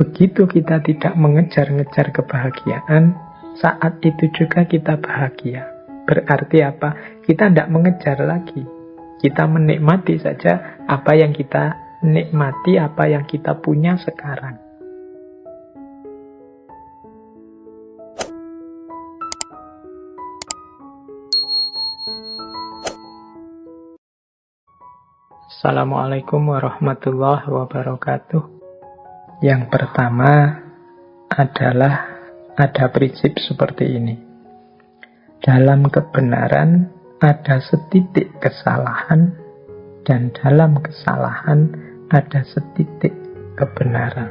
begitu kita tidak mengejar-ngejar kebahagiaan, saat itu juga kita bahagia. Berarti apa? Kita tidak mengejar lagi. Kita menikmati saja apa yang kita nikmati, apa yang kita punya sekarang. Assalamualaikum warahmatullahi wabarakatuh. Yang pertama adalah ada prinsip seperti ini. Dalam kebenaran ada setitik kesalahan, dan dalam kesalahan ada setitik kebenaran.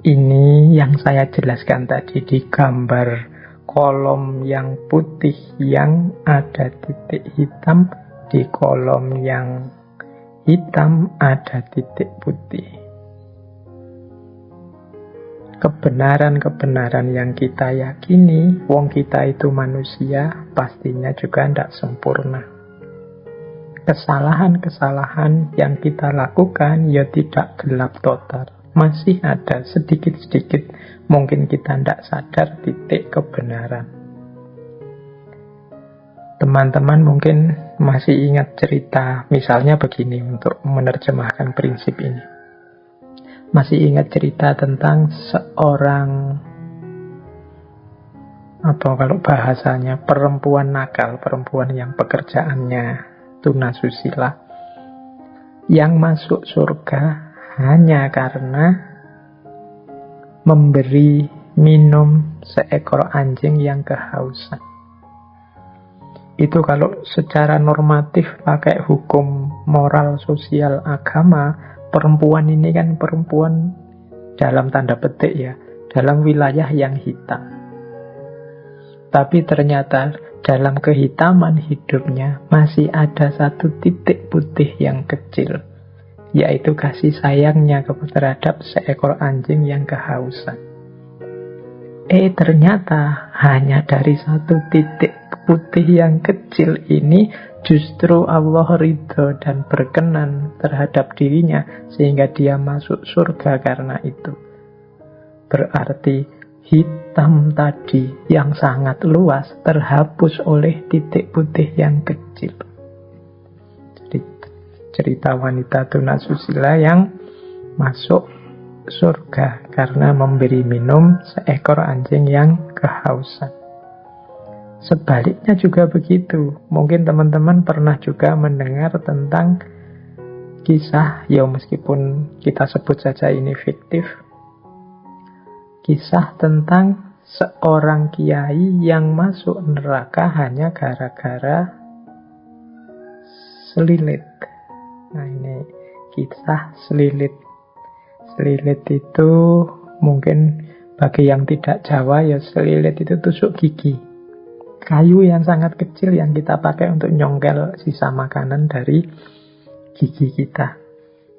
Ini yang saya jelaskan tadi di gambar kolom yang putih yang ada titik hitam, di kolom yang hitam ada titik putih. Kebenaran-kebenaran yang kita yakini, wong kita itu manusia, pastinya juga tidak sempurna. Kesalahan-kesalahan yang kita lakukan ya tidak gelap total. Masih ada sedikit-sedikit, mungkin kita tidak sadar titik kebenaran. Teman-teman mungkin masih ingat cerita, misalnya begini untuk menerjemahkan prinsip ini. Masih ingat cerita tentang seorang, kalau bahasanya, perempuan nakal, perempuan yang pekerjaannya tunasusila, yang masuk surga hanya karena memberi minum seekor anjing yang kehausan. Itu kalau secara normatif pakai hukum moral sosial agama, perempuan ini kan perempuan dalam tanda petik ya, dalam wilayah yang hitam. Tapi ternyata dalam kehitaman hidupnya masih ada satu titik putih yang kecil, yaitu kasih sayangnya terhadap seekor anjing yang kehausan. Ternyata hanya dari satu titik putih yang kecil ini justru Allah ridho dan berkenan terhadap dirinya sehingga dia masuk surga karena itu. Berarti hitam tadi yang sangat luas terhapus oleh titik putih yang kecil. Jadi cerita wanita tunasusila yang masuk surga karena memberi minum seekor anjing yang kehausan. Sebaliknya juga begitu. Mungkin teman-teman pernah juga mendengar tentang kisah, ya meskipun kita sebut saja ini fiktif, kisah tentang seorang kiai yang masuk neraka hanya gara-gara selilit. Nah ini kisah selilit. Selilit itu mungkin bagi yang tidak Jawa ya, selilit itu tusuk gigi. Kayu yang sangat kecil yang kita pakai untuk nyongkel sisa makanan dari gigi kita.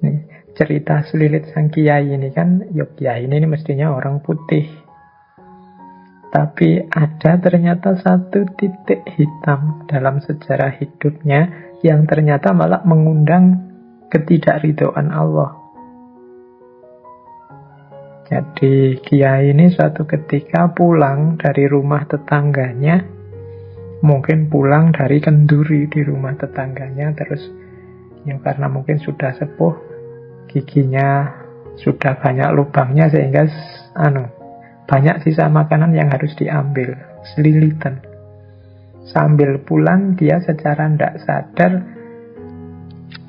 Nih, cerita selilit sang kiai ini kan, ya kiai ini mestinya orang putih. Tapi ada ternyata satu titik hitam dalam sejarah hidupnya yang ternyata malah mengundang ketidakridhoan Allah. Jadi kiai ini suatu ketika pulang dari rumah tetangganya, mungkin pulang dari kenduri di rumah tetangganya, terus ya karena mungkin sudah sepuh, giginya sudah banyak lubangnya sehingga banyak sisa makanan yang harus diambil, selilitan. Sambil pulang dia secara tidak sadar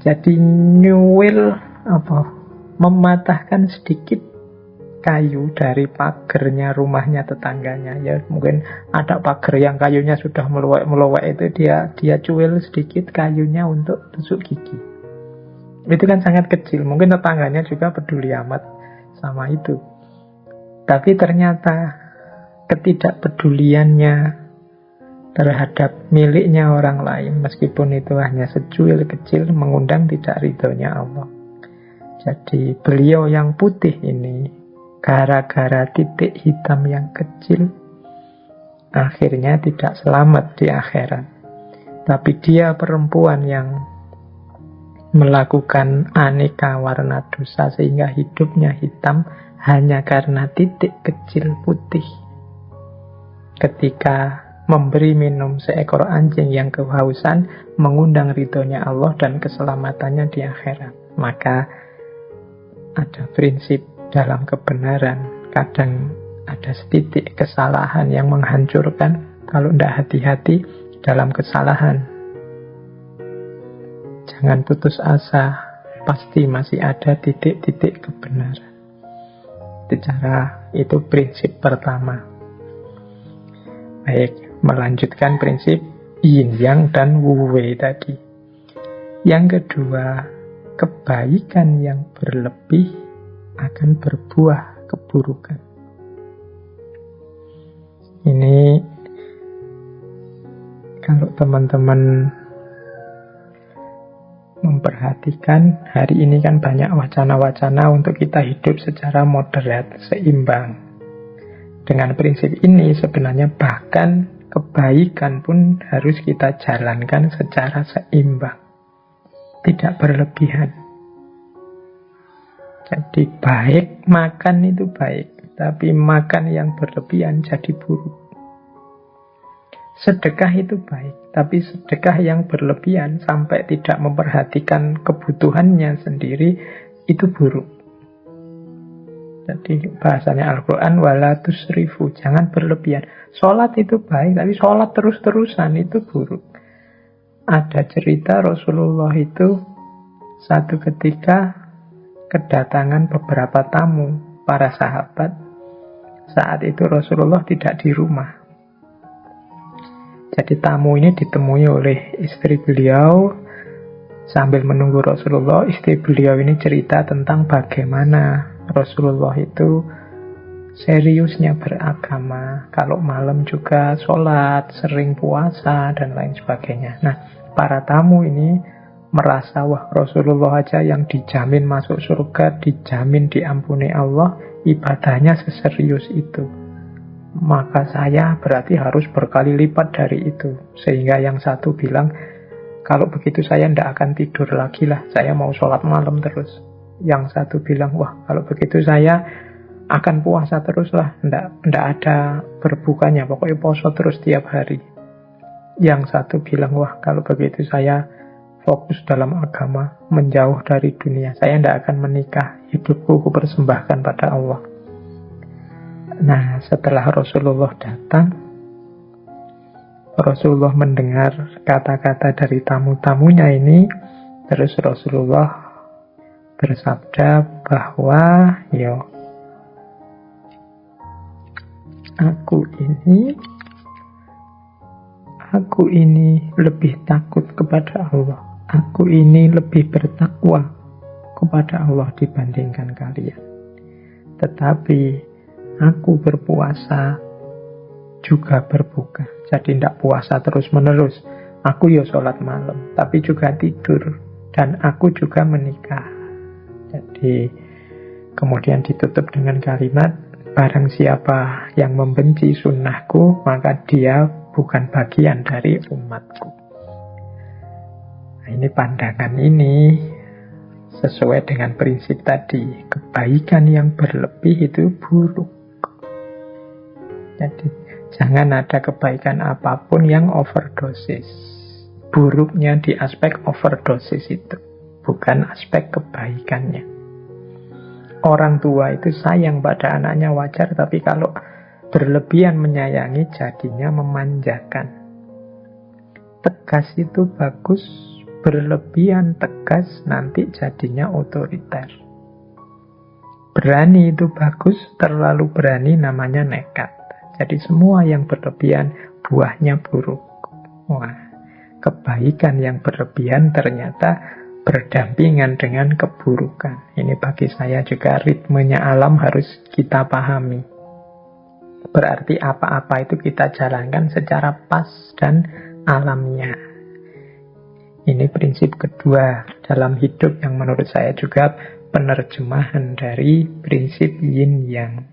jadi nyuwil mematahkan sedikit kayu dari pagernya rumahnya tetangganya. Ya mungkin ada pagar yang kayunya sudah meluwek-meluwek, itu dia cuil sedikit kayunya untuk tusuk gigi. Itu kan sangat kecil, mungkin tetangganya juga peduli amat sama itu. Tapi ternyata ketidakpeduliannya terhadap miliknya orang lain, meskipun itu hanya secuil kecil, mengundang tidak ridhonya Allah. Jadi beliau yang putih ini gara-gara titik hitam yang kecil akhirnya tidak selamat di akhirat. Tapi dia perempuan yang melakukan aneka warna dosa sehingga hidupnya hitam hanya karena titik kecil putih ketika memberi minum seekor anjing yang kehausan, mengundang ridhonya Allah dan keselamatannya di akhirat. Maka ada prinsip dalam kebenaran, kadang ada setitik kesalahan yang menghancurkan. Kalau tidak hati-hati dalam kesalahan, jangan putus asa, pasti masih ada titik-titik kebenaran. Itu prinsip pertama. Baik, melanjutkan prinsip yin yang dan wu wei tadi. Yang kedua, kebaikan yang berlebih akan berbuah keburukan. Ini kalau teman-teman memperhatikan, hari ini kan banyak wacana-wacana untuk kita hidup secara moderat, seimbang. Dengan prinsip ini sebenarnya bahkan kebaikan pun harus kita jalankan secara seimbang, tidak berlebihan. Jadi baik, makan itu baik, tapi makan yang berlebihan jadi buruk. Sedekah itu baik, tapi sedekah yang berlebihan sampai tidak memperhatikan kebutuhannya sendiri itu buruk. Jadi bahasanya Al-Quran, wala tusrifu, jangan berlebihan. Sholat itu baik, tapi sholat terus-terusan itu buruk. Ada cerita Rasulullah itu satu ketika kedatangan beberapa tamu, para sahabat. Saat itu Rasulullah tidak di rumah. Jadi tamu ini ditemui oleh istri beliau. Sambil menunggu Rasulullah, istri beliau ini cerita tentang bagaimana Rasulullah itu seriusnya beragama. Kalau malam juga sholat, sering puasa, dan lain sebagainya. Nah, para tamu ini merasa, wah Rasulullah aja yang dijamin masuk surga, dijamin diampuni Allah, ibadahnya seserius itu. Maka saya berarti harus berkali lipat dari itu. Sehingga yang satu bilang, kalau begitu saya tidak akan tidur lagi lah, saya mau sholat malam terus. Yang satu bilang, wah kalau begitu saya akan puasa terus lah, tidak ada berbukanya, pokoknya poso terus tiap hari. Yang satu bilang, wah kalau begitu saya fokus dalam agama, menjauh dari dunia, saya tidak akan menikah, hidupku kupersembahkan pada Allah. Nah, setelah Rasulullah datang, Rasulullah mendengar kata-kata dari tamu-tamunya ini, terus Rasulullah bersabda bahwa aku ini lebih takut kepada Allah. Aku ini lebih bertakwa kepada Allah dibandingkan kalian. Tetapi aku berpuasa juga berbuka. Jadi tidak puasa terus-menerus. Aku sholat malam, tapi juga tidur. Dan aku juga menikah. Jadi kemudian ditutup dengan kalimat, barang siapa yang membenci sunnahku, maka dia bukan bagian dari umatku. Nah, ini pandangan ini sesuai dengan prinsip tadi, kebaikan yang berlebih itu buruk. Jadi jangan ada kebaikan apapun yang overdosis. Buruknya di aspek overdosis itu, bukan aspek kebaikannya. Orang tua itu sayang pada anaknya wajar, tapi kalau berlebihan menyayangi jadinya memanjakan. Tegas itu bagus, berlebihan tegas nanti jadinya otoriter. Berani itu bagus, terlalu berani namanya nekat. Jadi semua yang berlebihan buahnya buruk. Wah, kebaikan yang berlebihan ternyata berdampingan dengan keburukan. Ini bagi saya juga ritmenya alam harus kita pahami. Berarti apa-apa itu kita jalankan secara pas dan alamiah. Ini prinsip kedua dalam hidup yang menurut saya juga penerjemahan dari prinsip yin yang.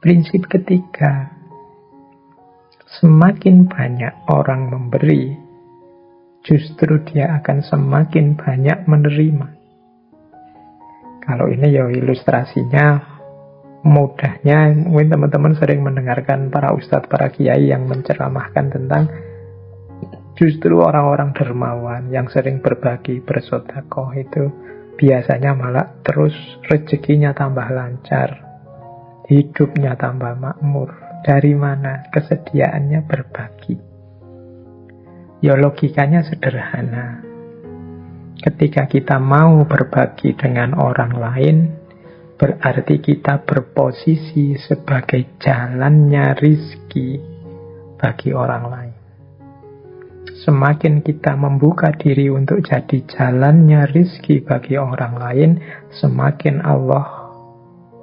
Prinsip ketiga, semakin banyak orang memberi, justru dia akan semakin banyak menerima. Kalau ini ilustrasinya Mudahnya mungkin teman-teman sering mendengarkan para ustadz, para kiai yang menceramahkan tentang justru orang-orang dermawan yang sering berbagi, bersedekah itu biasanya malah terus rezekinya tambah lancar, hidupnya tambah makmur. Dari mana? Kesediaannya berbagi. Ya logikanya sederhana. Ketika kita mau berbagi dengan orang lain, berarti kita berposisi sebagai jalannya rizki bagi orang lain. Semakin kita membuka diri untuk jadi jalannya rizki bagi orang lain, semakin Allah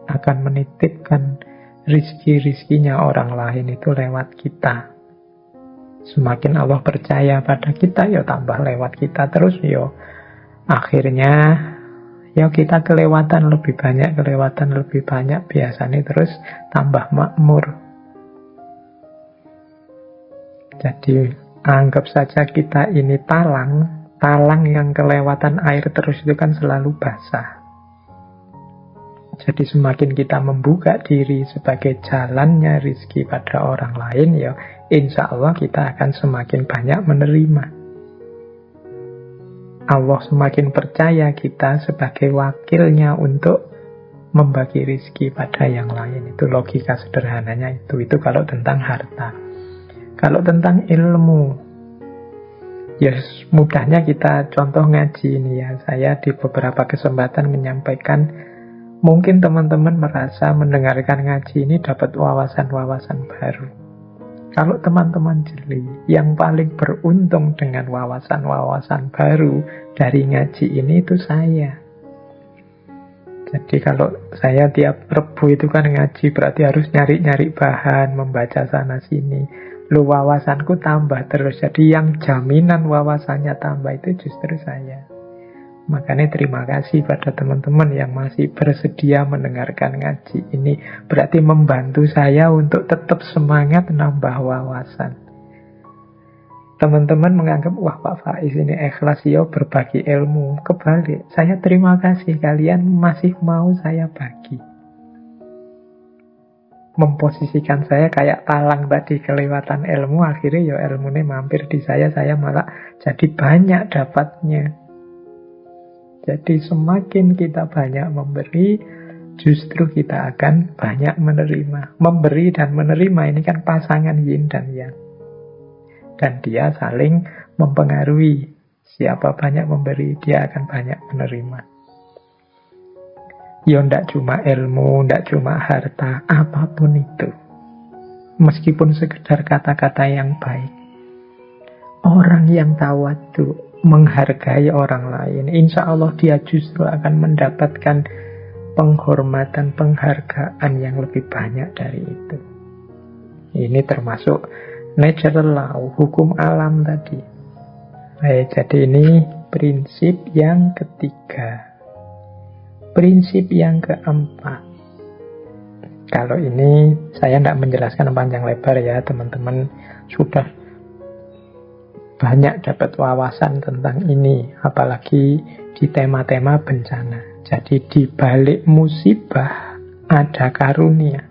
akan menitipkan rizki-rizkinya orang lain itu lewat kita. Semakin Allah percaya pada kita, ya tambah lewat kita terus, ya akhirnya ya kita kelewatan lebih banyak, biasanya terus tambah makmur. Jadi anggap saja kita ini talang yang kelewatan air terus itu kan selalu basah. Jadi semakin kita membuka diri sebagai jalannya rizki pada orang lain, ya insya Allah kita akan semakin banyak menerima. Allah semakin percaya kita sebagai wakilnya untuk membagi rizki pada yang lain. Itu logika sederhananya itu. Itu kalau tentang harta. Kalau tentang ilmu, ya mudahnya kita contoh ngaji ini ya. Saya di beberapa kesempatan menyampaikan, mungkin teman-teman merasa mendengarkan ngaji ini dapat wawasan-wawasan baru. Kalau teman-teman jeli, yang paling beruntung dengan wawasan-wawasan baru dari ngaji ini itu saya. Jadi kalau saya tiap Rebu itu kan ngaji, berarti harus nyari-nyari bahan, membaca sana-sini. Lu wawasanku tambah terus. Jadi yang jaminan wawasannya tambah itu justru saya. Makanya terima kasih pada teman-teman yang masih bersedia mendengarkan ngaji ini. Berarti membantu saya untuk tetap semangat nambah wawasan. Teman-teman menganggap, wah Pak Faiz ini ikhlas ya berbagi ilmu. Kebalik, saya terima kasih kalian masih mau saya bagi. Memposisikan saya kayak talang tadi, kelewatan ilmu, akhirnya ya ilmunya mampir di saya malah jadi banyak dapatnya. Jadi semakin kita banyak memberi, justru kita akan banyak menerima. Memberi dan menerima ini kan pasangan yin dan yang. Dan dia saling mempengaruhi. Siapa banyak memberi, dia akan banyak menerima. Ya ndak cuma ilmu, ndak cuma harta, apapun itu. Meskipun sekedar kata-kata yang baik. Orang yang tawadhu, menghargai orang lain, insya Allah dia justru akan mendapatkan penghormatan, penghargaan yang lebih banyak dari itu. Ini termasuk natural law, hukum alam tadi. Baik, jadi ini prinsip yang ketiga. Prinsip yang keempat. Kalau ini saya tidak menjelaskan panjang lebar ya, teman-teman sudah banyak dapat wawasan tentang ini, apalagi di tema-tema bencana. Jadi di balik musibah ada karunia.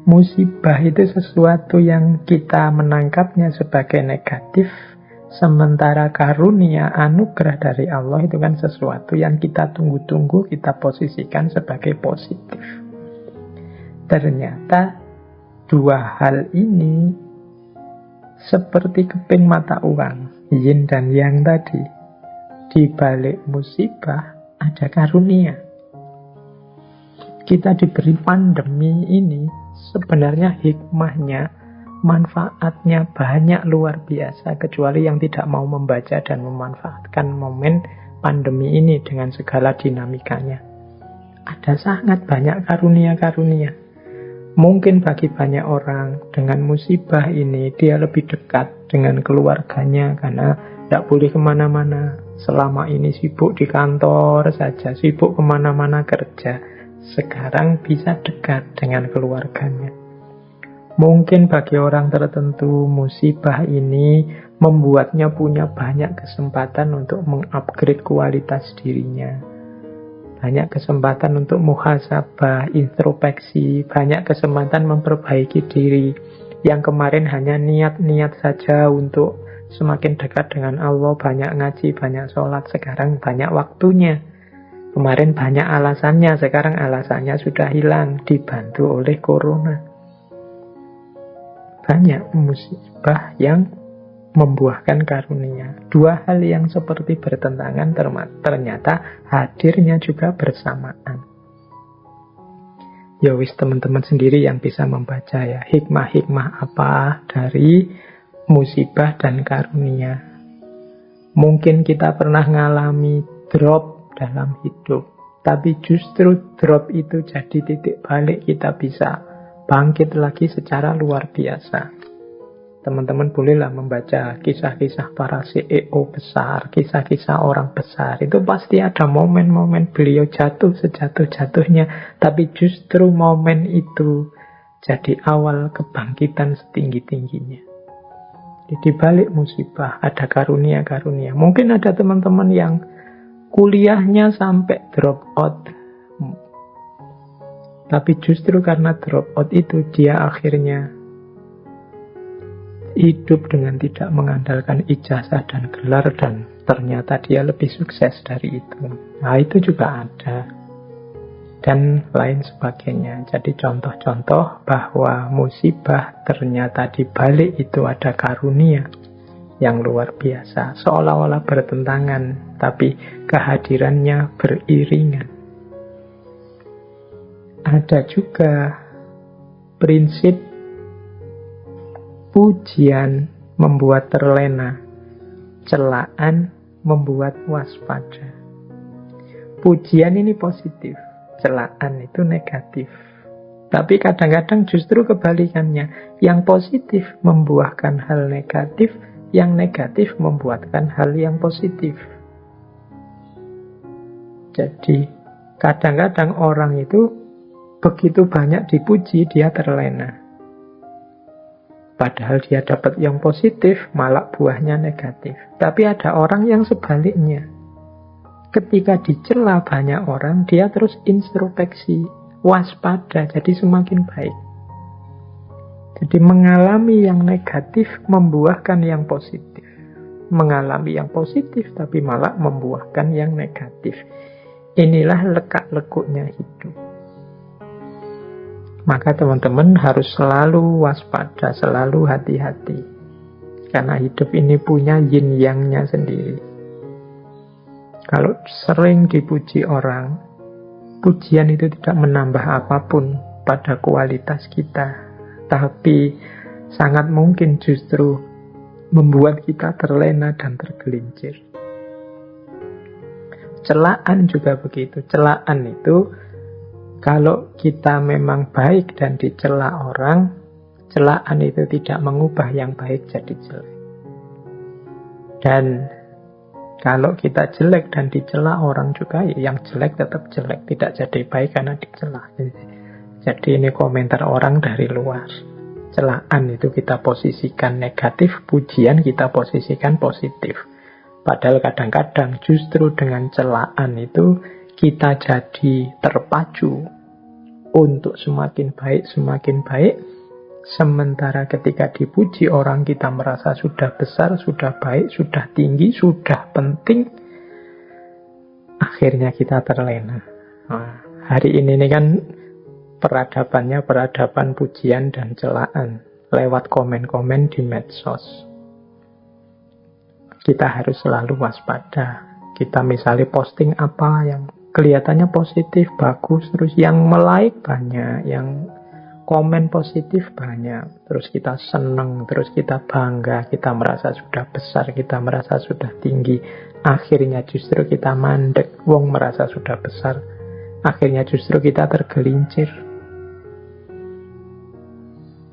Musibah itu sesuatu yang kita menangkapnya sebagai negatif, sementara karunia, anugerah dari Allah itu kan sesuatu yang kita tunggu-tunggu, kita posisikan sebagai positif. Ternyata dua hal ini seperti keping mata uang, yin dan yang tadi. Di balik musibah ada karunia. Kita diberi pandemi ini, sebenarnya hikmahnya, manfaatnya banyak luar biasa, kecuali yang tidak mau membaca dan memanfaatkan momen pandemi ini dengan segala dinamikanya. Ada sangat banyak karunia-karunia. Mungkin bagi banyak orang dengan musibah ini dia lebih dekat dengan keluarganya karena tidak boleh kemana-mana. Selama ini sibuk di kantor saja, sibuk kemana-mana kerja. Sekarang bisa dekat dengan keluarganya. Mungkin bagi orang tertentu musibah ini membuatnya punya banyak kesempatan untuk mengupgrade kualitas dirinya. banyak kesempatan untuk muhasabah, introspeksi, banyak kesempatan memperbaiki diri. Yang kemarin hanya niat-niat saja untuk semakin dekat dengan Allah, banyak ngaji, banyak sholat, sekarang banyak waktunya. Kemarin banyak alasannya, sekarang alasannya sudah hilang, dibantu oleh corona. Banyak musibah yang membuahkan karunia. Dua hal yang seperti bertentangan ternyata hadirnya juga bersamaan. Ya wis, teman-teman sendiri yang bisa membaca ya, hikmah-hikmah apa dari musibah dan karunia. Mungkin kita pernah ngalami drop dalam hidup, tapi justru drop itu jadi titik balik kita bisa bangkit lagi secara luar biasa. Teman-teman bolehlah membaca kisah-kisah para CEO besar, kisah-kisah orang besar. Itu pasti ada momen-momen beliau jatuh sejatuh-jatuhnya, tapi justru momen itu jadi awal kebangkitan setinggi-tingginya. Di balik musibah ada karunia-karunia. Mungkin ada teman-teman yang kuliahnya sampai drop out, tapi justru karena drop out itu dia akhirnya hidup dengan tidak mengandalkan ijazah dan gelar, dan ternyata dia lebih sukses dari itu. Nah, itu juga ada. Dan lain sebagainya. Jadi contoh-contoh bahwa musibah ternyata di balik itu ada karunia yang luar biasa. Seolah-olah bertentangan, tapi kehadirannya beriringan. Ada juga prinsip pujian membuat terlena, celaan membuat waspada. Pujian ini positif, celaan itu negatif. Tapi kadang-kadang justru kebalikannya. Yang positif membuahkan hal negatif, yang negatif membuahkan hal yang positif. Jadi kadang-kadang orang itu begitu banyak dipuji, dia terlena. Padahal dia dapat yang positif, malah buahnya negatif. Tapi ada orang yang sebaliknya. Ketika dicela banyak orang, dia terus introspeksi, waspada, jadi semakin baik. Jadi mengalami yang negatif membuahkan yang positif. Mengalami yang positif tapi malah membuahkan yang negatif. Inilah lekak-lekuknya hidup. Maka teman-teman harus selalu waspada, selalu hati-hati. Karena hidup ini punya yin yang-nya sendiri. Kalau sering dipuji orang, pujian itu tidak menambah apapun pada kualitas kita. Tapi sangat mungkin justru membuat kita terlena dan tergelincir. Celaan juga begitu. Celaan itu kalau kita memang baik dan dicela orang, celaan itu tidak mengubah yang baik jadi jelek. Dan kalau kita jelek dan dicela orang juga, yang jelek tetap jelek, tidak jadi baik karena dicela. Jadi ini komentar orang dari luar. Celaan itu kita posisikan negatif, pujian kita posisikan positif. Padahal kadang-kadang justru dengan celaan itu kita jadi terpacu untuk semakin baik, sementara ketika dipuji orang kita merasa sudah besar, sudah baik, sudah tinggi, sudah penting, akhirnya kita terlena. Nah, hari ini kan peradabannya peradaban pujian dan celaan lewat komen-komen di medsos. Kita harus selalu waspada. Kita misalnya posting apa yang kelihatannya positif, bagus, terus yang like banyak, yang komen positif banyak, terus kita seneng, terus kita bangga, kita merasa sudah besar, kita merasa sudah tinggi, akhirnya justru kita mandek, wong merasa sudah besar, akhirnya justru kita tergelincir.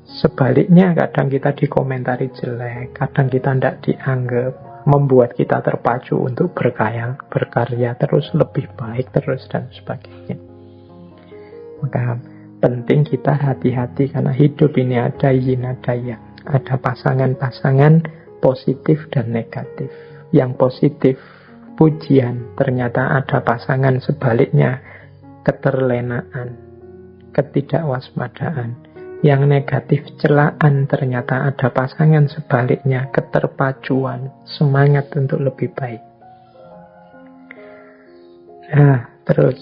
Sebaliknya kadang kita dikomentari jelek, kadang kita tidak dianggap, membuat kita terpacu untuk berkarya terus, lebih baik terus, dan sebagainya. Maka penting kita hati-hati, karena hidup ini ada yin, ada yang. Ada pasangan-pasangan positif dan negatif. Yang positif pujian, ternyata ada pasangan sebaliknya, keterlenaan, ketidakwaspadaan. Yang negatif, celaan, ternyata ada pasangan sebaliknya, keterpacuan, semangat untuk lebih baik. Nah, terus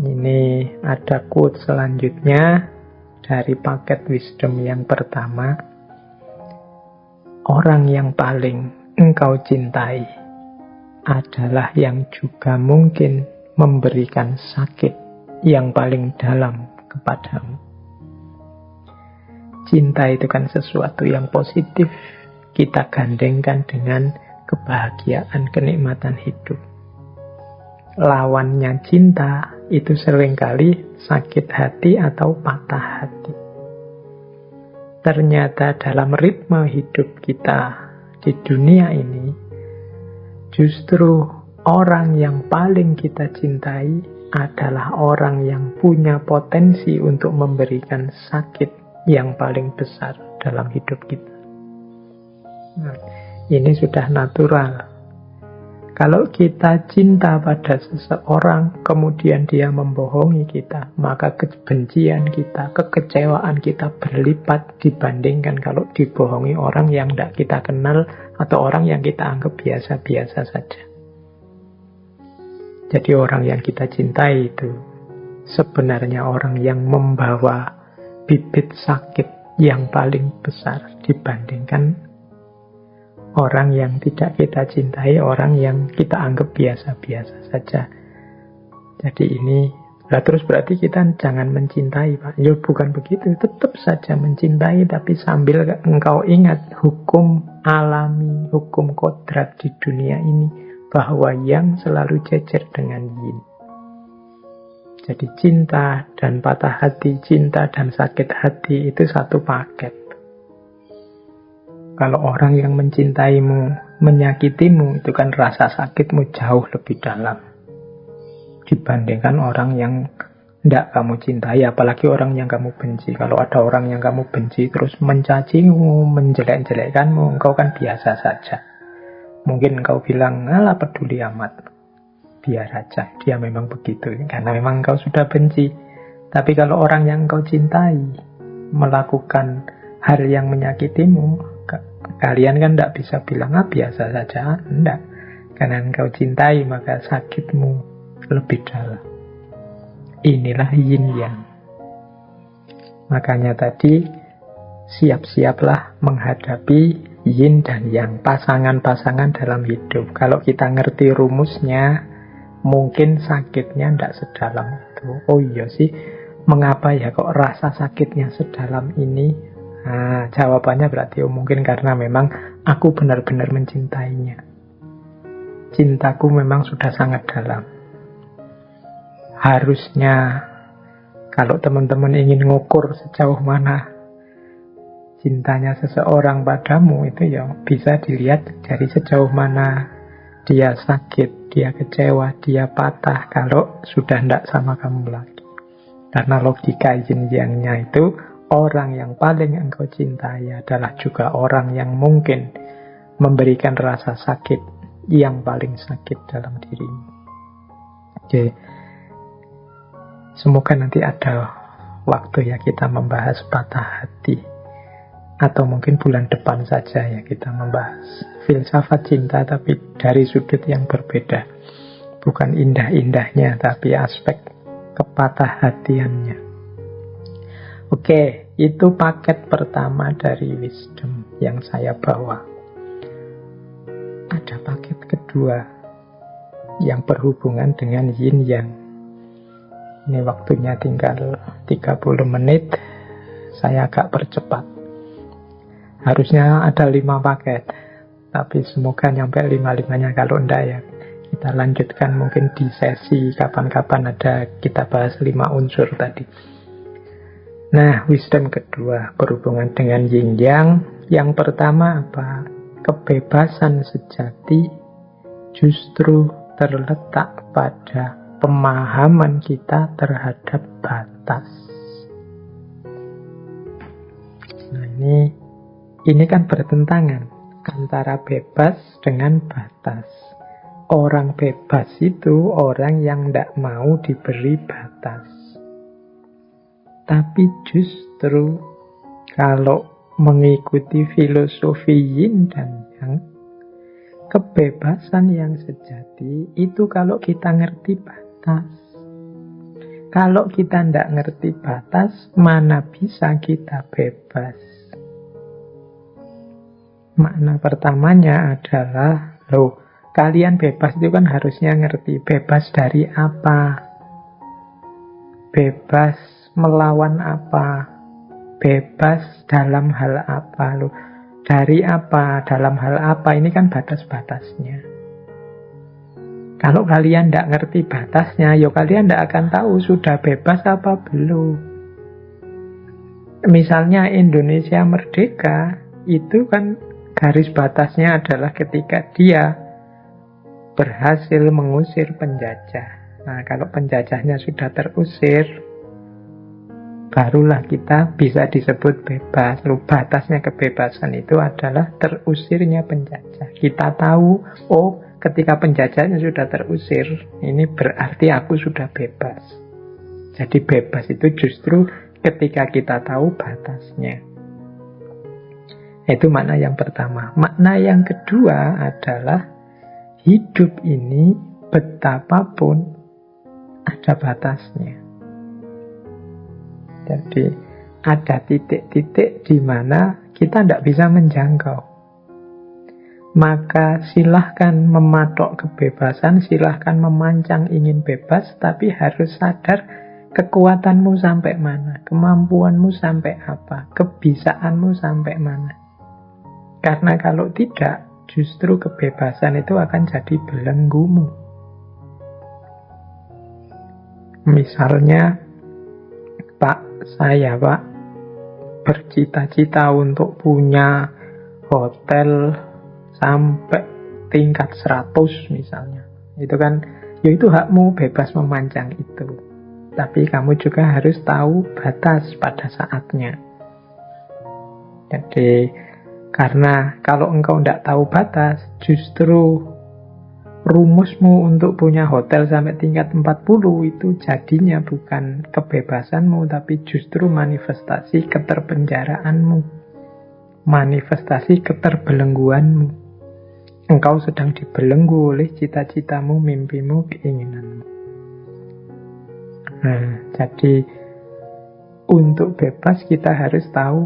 ini ada quote selanjutnya dari paket wisdom yang pertama. Orang yang paling engkau cintai adalah yang juga mungkin memberikan sakit yang paling dalam kepadamu. Cinta itu kan sesuatu yang positif, kita gandengkan dengan kebahagiaan, kenikmatan hidup. Lawannya cinta itu seringkali sakit hati atau patah hati. Ternyata dalam ritme hidup kita di dunia ini, justru orang yang paling kita cintai adalah orang yang punya potensi untuk memberikan sakit yang paling besar dalam hidup kita. Nah, ini sudah natural. Kalau kita cinta pada seseorang, kemudian dia membohongi kita, maka kebencian kita, kekecewaan kita berlipat dibandingkan kalau dibohongi orang yang tidak kita kenal atau orang yang kita anggap biasa-biasa saja. Jadi orang yang kita cintai itu sebenarnya orang yang membawa bibit sakit yang paling besar dibandingkan orang yang tidak kita cintai, orang yang kita anggap biasa-biasa saja. Jadi ini, terus berarti kita jangan mencintai, Pak. Ya bukan begitu, tetap saja mencintai, tapi sambil engkau ingat hukum alami, hukum kodrat di dunia ini, bahwa yang selalu jejer dengan yin. Jadi cinta dan patah hati, cinta dan sakit hati itu satu paket. Kalau orang yang mencintaimu, menyakitimu, itu kan rasa sakitmu jauh lebih dalam dibandingkan orang yang tidak kamu cintai, apalagi orang yang kamu benci. Kalau ada orang yang kamu benci terus mencacimu, menjelek-jelekkanmu, engkau kan biasa saja. Mungkin engkau bilang, alah peduli amat. Biar aja, dia memang begitu, karena memang engkau sudah benci. Tapi kalau orang yang engkau cintai melakukan hal yang menyakitimu, kalian kan tidak bisa bilang, biasa saja. Tidak, karena engkau cintai, maka sakitmu lebih dalam. Inilah yin yang. Makanya tadi, siap-siaplah menghadapi yin dan yang, pasangan-pasangan dalam hidup. Kalau kita ngerti rumusnya, mungkin sakitnya tidak sedalam itu. Oh iya sih, mengapa ya kok rasa sakitnya sedalam ini? Nah, jawabannya berarti mungkin karena memang aku benar-benar mencintainya. Cintaku memang sudah sangat dalam. Harusnya kalau teman-teman ingin ngukur sejauh mana cintanya seseorang padamu, itu ya bisa dilihat dari sejauh mana dia sakit, dia kecewa, dia patah kalau sudah tidak sama kamu lagi. Karena logika yin yang-nya itu, orang yang paling engkau cintai adalah juga orang yang mungkin memberikan rasa sakit yang paling sakit dalam dirimu. Oke. Semoga nanti ada waktu ya kita membahas patah hati. Atau mungkin bulan depan saja ya kita membahas filsafat cinta, tapi dari sudut yang berbeda. Bukan indah-indahnya, tapi aspek kepatah hatiannya. Oke, itu paket pertama dari wisdom yang saya bawa. Ada paket kedua yang berhubungan dengan yin yang. Ini waktunya tinggal 30 menit. Saya agak percepat. Harusnya ada 5 paket, tapi semoga nyampe 5-5-nya. Kalau enggak ya kita lanjutkan mungkin di sesi kapan-kapan ada kita bahas 5 unsur tadi. Nah, wisdom kedua berhubungan dengan yin yang. Yang pertama apa? Kebebasan sejati justru terletak pada pemahaman kita terhadap batas. Nah, ini kan bertentangan antara bebas dengan batas. orang bebas itu orang yang tidak mau diberi batas. Tapi justru kalau mengikuti filosofi yin dan yang, kebebasan yang sejati itu kalau kita ngerti batas. Kalau kita tidak ngerti batas, mana bisa kita bebas? Makna pertamanya adalah, kalian bebas itu kan harusnya ngerti. Bebas dari apa? Bebas melawan apa? Bebas dalam hal apa? Dari apa? Dalam hal apa? Ini kan batas-batasnya. Kalau kalian tidak ngerti batasnya, kalian tidak akan tahu sudah bebas apa belum. Misalnya Indonesia merdeka, itu kan garis batasnya adalah ketika dia berhasil mengusir penjajah. Nah, kalau penjajahnya sudah terusir, barulah kita bisa disebut bebas. Batasnya kebebasan itu adalah terusirnya penjajah. Kita tahu, ketika penjajahnya sudah terusir, ini berarti aku sudah bebas. Jadi bebas itu justru ketika kita tahu batasnya. Itu makna yang pertama. Makna yang kedua adalah hidup ini betapapun ada batasnya. Jadi ada titik-titik di mana kita tidak bisa menjangkau. Maka silahkan mematok kebebasan, silahkan memancang ingin bebas, tapi harus sadar kekuatanmu sampai mana, kemampuanmu sampai apa, kebisaanmu sampai mana. Karena kalau tidak, justru kebebasan itu akan jadi belenggumu. Misalnya, saya bercita-cita untuk punya hotel sampai tingkat 100 misalnya. Itu kan, itu hakmu bebas memancang itu. Tapi kamu juga harus tahu batas pada saatnya. Jadi, karena kalau engkau tidak tahu batas, justru rumusmu untuk punya hotel sampai tingkat 40 itu jadinya bukan kebebasanmu, tapi justru manifestasi keterpenjaraanmu, manifestasi keterbelengguanmu. Engkau sedang dibelenggu oleh cita-citamu, mimpimu, keinginanmu. Nah, jadi untuk bebas kita harus tahu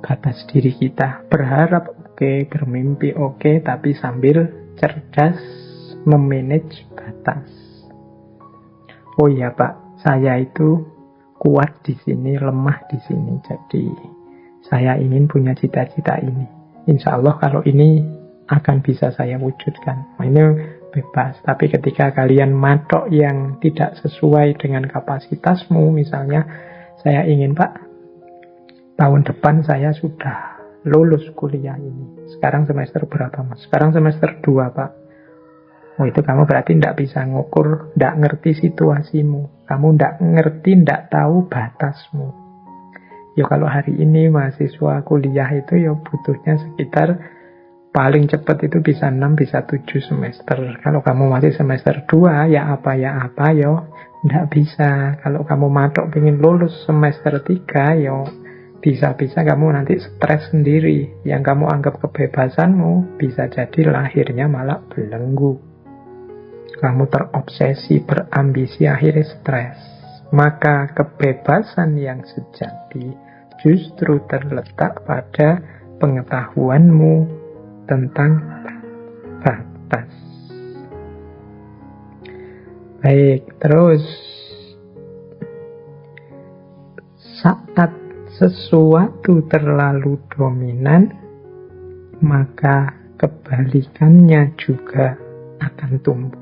batas diri kita. Berharap oke, bermimpi oke, tapi sambil cerdas memanage batas. Oh iya Pak, saya itu kuat di sini, lemah di sini. Jadi saya ingin punya cita-cita ini. Insya Allah kalau ini akan bisa saya wujudkan. Nah, ini bebas. Tapi ketika kalian matok yang tidak sesuai dengan kapasitasmu, misalnya saya ingin Pak, tahun depan saya sudah lulus kuliah ini. Sekarang semester berapa Mas? Sekarang semester 2 Pak. Oh itu kamu berarti tidak bisa ngukur, tidak ngerti situasimu. Kamu tidak ngerti, tidak tahu batasmu. Kalau hari ini mahasiswa kuliah itu butuhnya sekitar paling cepat itu bisa 6, bisa 7 semester. Kalau kamu masih semester 2, tidak bisa. Kalau kamu matok pengen lulus semester 3, bisa-bisa kamu nanti stres sendiri. Yang kamu anggap kebebasanmu bisa jadi lahirnya malah belenggu. Kamu terobsesi, berambisi, akhirnya stres. Maka kebebasan yang sejati justru terletak pada pengetahuanmu tentang batas. Baik, terus saat sesuatu terlalu dominan, maka kebalikannya juga akan tumbuh.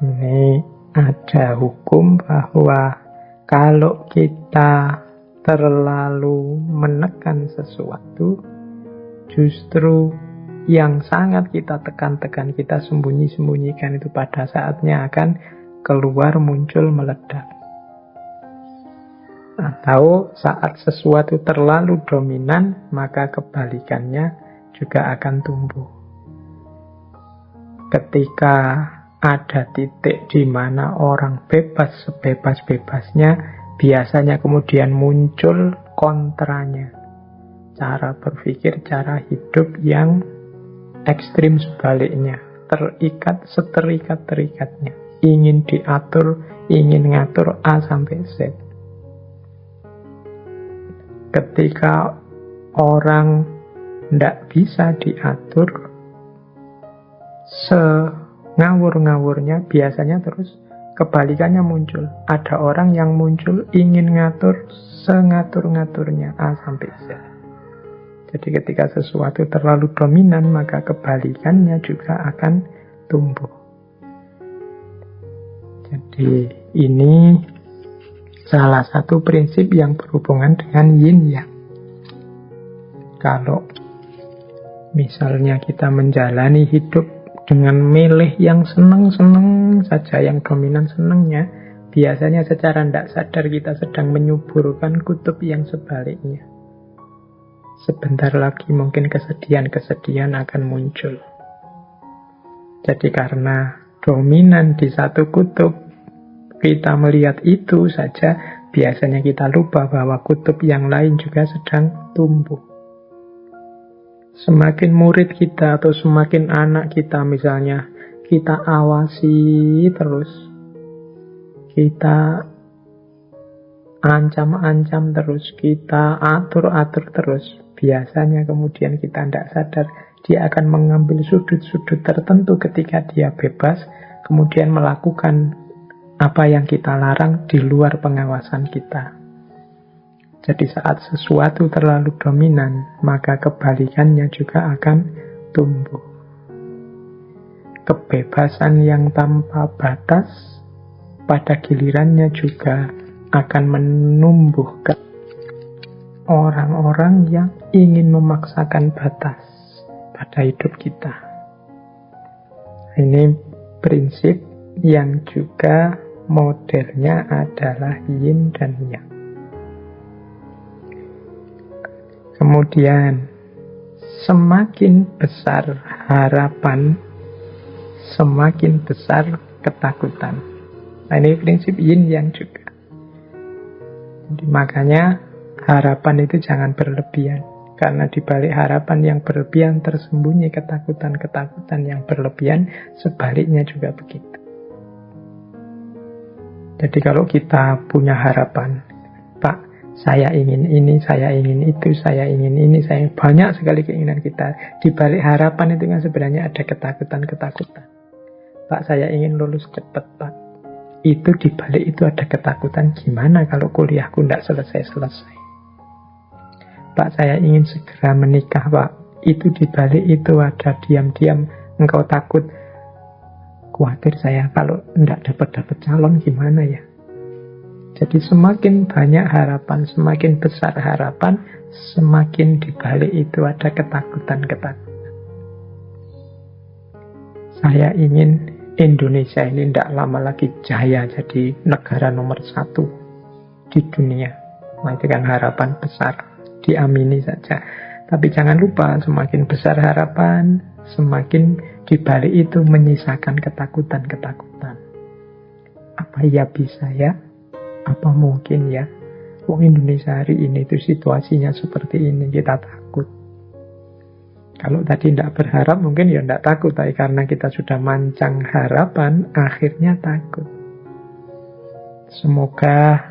Ini ada hukum bahwa kalau kita terlalu menekan sesuatu, justru yang sangat kita tekan-tekan, kita sembunyi-sembunyikan itu pada saatnya akan keluar, muncul, meledak. Atau saat sesuatu terlalu dominan, maka kebalikannya juga akan tumbuh. ketika ada titik di mana orang bebas sebebas-bebasnya, biasanya kemudian muncul kontranya. Cara berpikir, cara hidup yang ekstrim sebaliknya. Terikat seterikat-terikatnya. Ingin diatur, ingin ngatur A sampai Z. Ketika orang tidak bisa diatur, ngawur-ngawurnya, biasanya terus kebalikannya muncul. Ada orang yang muncul ingin ngatur sengatur-ngaturnya A sampai Z. Jadi ketika sesuatu terlalu dominan, maka kebalikannya juga akan tumbuh. Jadi ini salah satu prinsip yang berhubungan dengan yin yang. Kalau misalnya kita menjalani hidup dengan milih yang seneng-seneng saja, yang dominan senengnya, biasanya secara tidak sadar kita sedang menyuburkan kutub yang sebaliknya. Sebentar lagi mungkin kesedihan-kesedihan akan muncul. Jadi karena dominan di satu kutub, kita melihat itu saja, biasanya kita lupa bahwa kutub yang lain juga sedang tumbuh. Semakin murid kita atau semakin anak kita misalnya, kita awasi terus, kita ancam-ancam terus, kita atur-atur terus, biasanya kemudian kita tidak sadar dia akan mengambil sudut-sudut tertentu ketika dia bebas, kemudian melakukan apa yang kita larang di luar pengawasan kita. Jadi saat sesuatu terlalu dominan, maka kebalikannya juga akan tumbuh. Kebebasan yang tanpa batas pada gilirannya juga akan menumbuhkan orang-orang yang ingin memaksakan batas pada hidup kita. Ini prinsip yang juga modelnya adalah yin dan yang. Kemudian semakin besar harapan, semakin besar ketakutan. Nah, ini prinsip yin yang juga. Jadi makanya harapan itu jangan berlebihan. Karena di balik harapan yang berlebihan tersembunyi ketakutan-ketakutan yang berlebihan, sebaliknya juga begitu. Jadi kalau kita punya harapan, Pak, saya ingin ini, saya ingin itu, saya ingin ini, saya banyak sekali keinginan kita. Di balik harapan itu kan sebenarnya ada ketakutan-ketakutan. Pak, saya ingin lulus cepat, Pak. Itu di balik itu ada ketakutan, gimana kalau kuliahku tidak selesai-selesai. Pak, saya ingin segera menikah, Pak. Itu di balik itu ada diam-diam engkau takut, khawatir saya kalau tidak dapat calon gimana ya. Jadi semakin banyak harapan, semakin besar harapan, semakin di balik itu ada ketakutan-ketakutan. Saya ingin Indonesia ini tidak lama lagi jaya jadi negara nomor 1 di dunia. Nah, itu kan harapan besar, diamini saja. Tapi jangan lupa, semakin besar harapan, semakin di balik itu menyisakan ketakutan-ketakutan. Apa ya bisa ya? Apa mungkin ya? Wong Indonesia hari ini itu situasinya seperti ini, kita takut. Kalau tadi tidak berharap mungkin ya tidak takut, tapi karena kita sudah mancang harapan, akhirnya takut. Semoga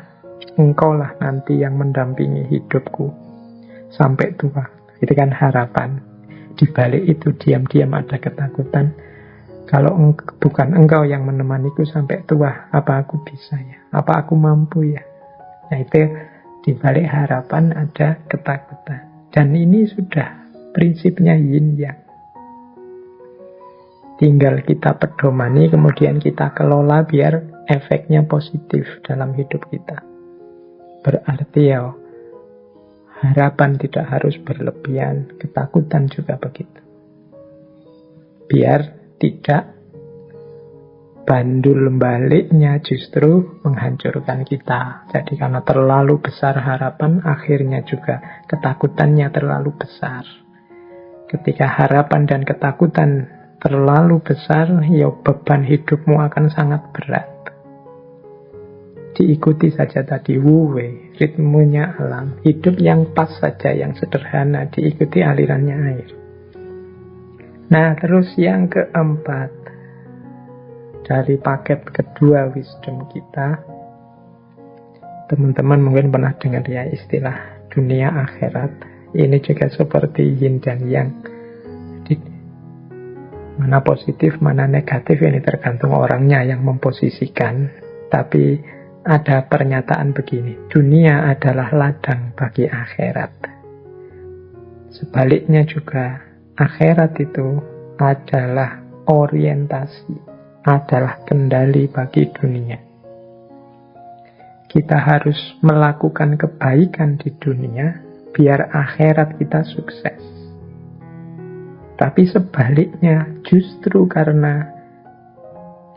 engkau lah nanti yang mendampingi hidupku sampai tua. Itu kan harapan. Di balik itu diam-diam ada ketakutan. Kalau bukan engkau yang menemaniku sampai tua, apa aku bisa ya? Apa aku mampu ya? Nah itu di balik harapan ada ketakutan. Dan ini sudah prinsipnya yin yang. Tinggal kita pedomani, kemudian kita kelola biar efeknya positif dalam hidup kita. Berarti ya, harapan tidak harus berlebihan, ketakutan juga begitu. Biar tidak bandul baliknya justru menghancurkan kita. Jadi karena terlalu besar harapan, akhirnya juga ketakutannya terlalu besar. Ketika harapan dan ketakutan terlalu besar, ya beban hidupmu akan sangat berat. Diikuti saja tadi wuwe, ritmenya alam. Hidup yang pas saja, yang sederhana, diikuti alirannya air. Nah, terus yang keempat, dari paket kedua wisdom kita, teman-teman mungkin pernah dengar ya istilah dunia akhirat. Ini juga seperti yin dan yang. Jadi mana positif, mana negatif, ini tergantung orangnya yang memposisikan. Tapi ada pernyataan begini, dunia adalah ladang bagi akhirat. Sebaliknya juga, akhirat itu adalah orientasi, adalah kendali bagi dunia. Kita harus melakukan kebaikan di dunia, biar akhirat kita sukses. Tapi sebaliknya, justru karena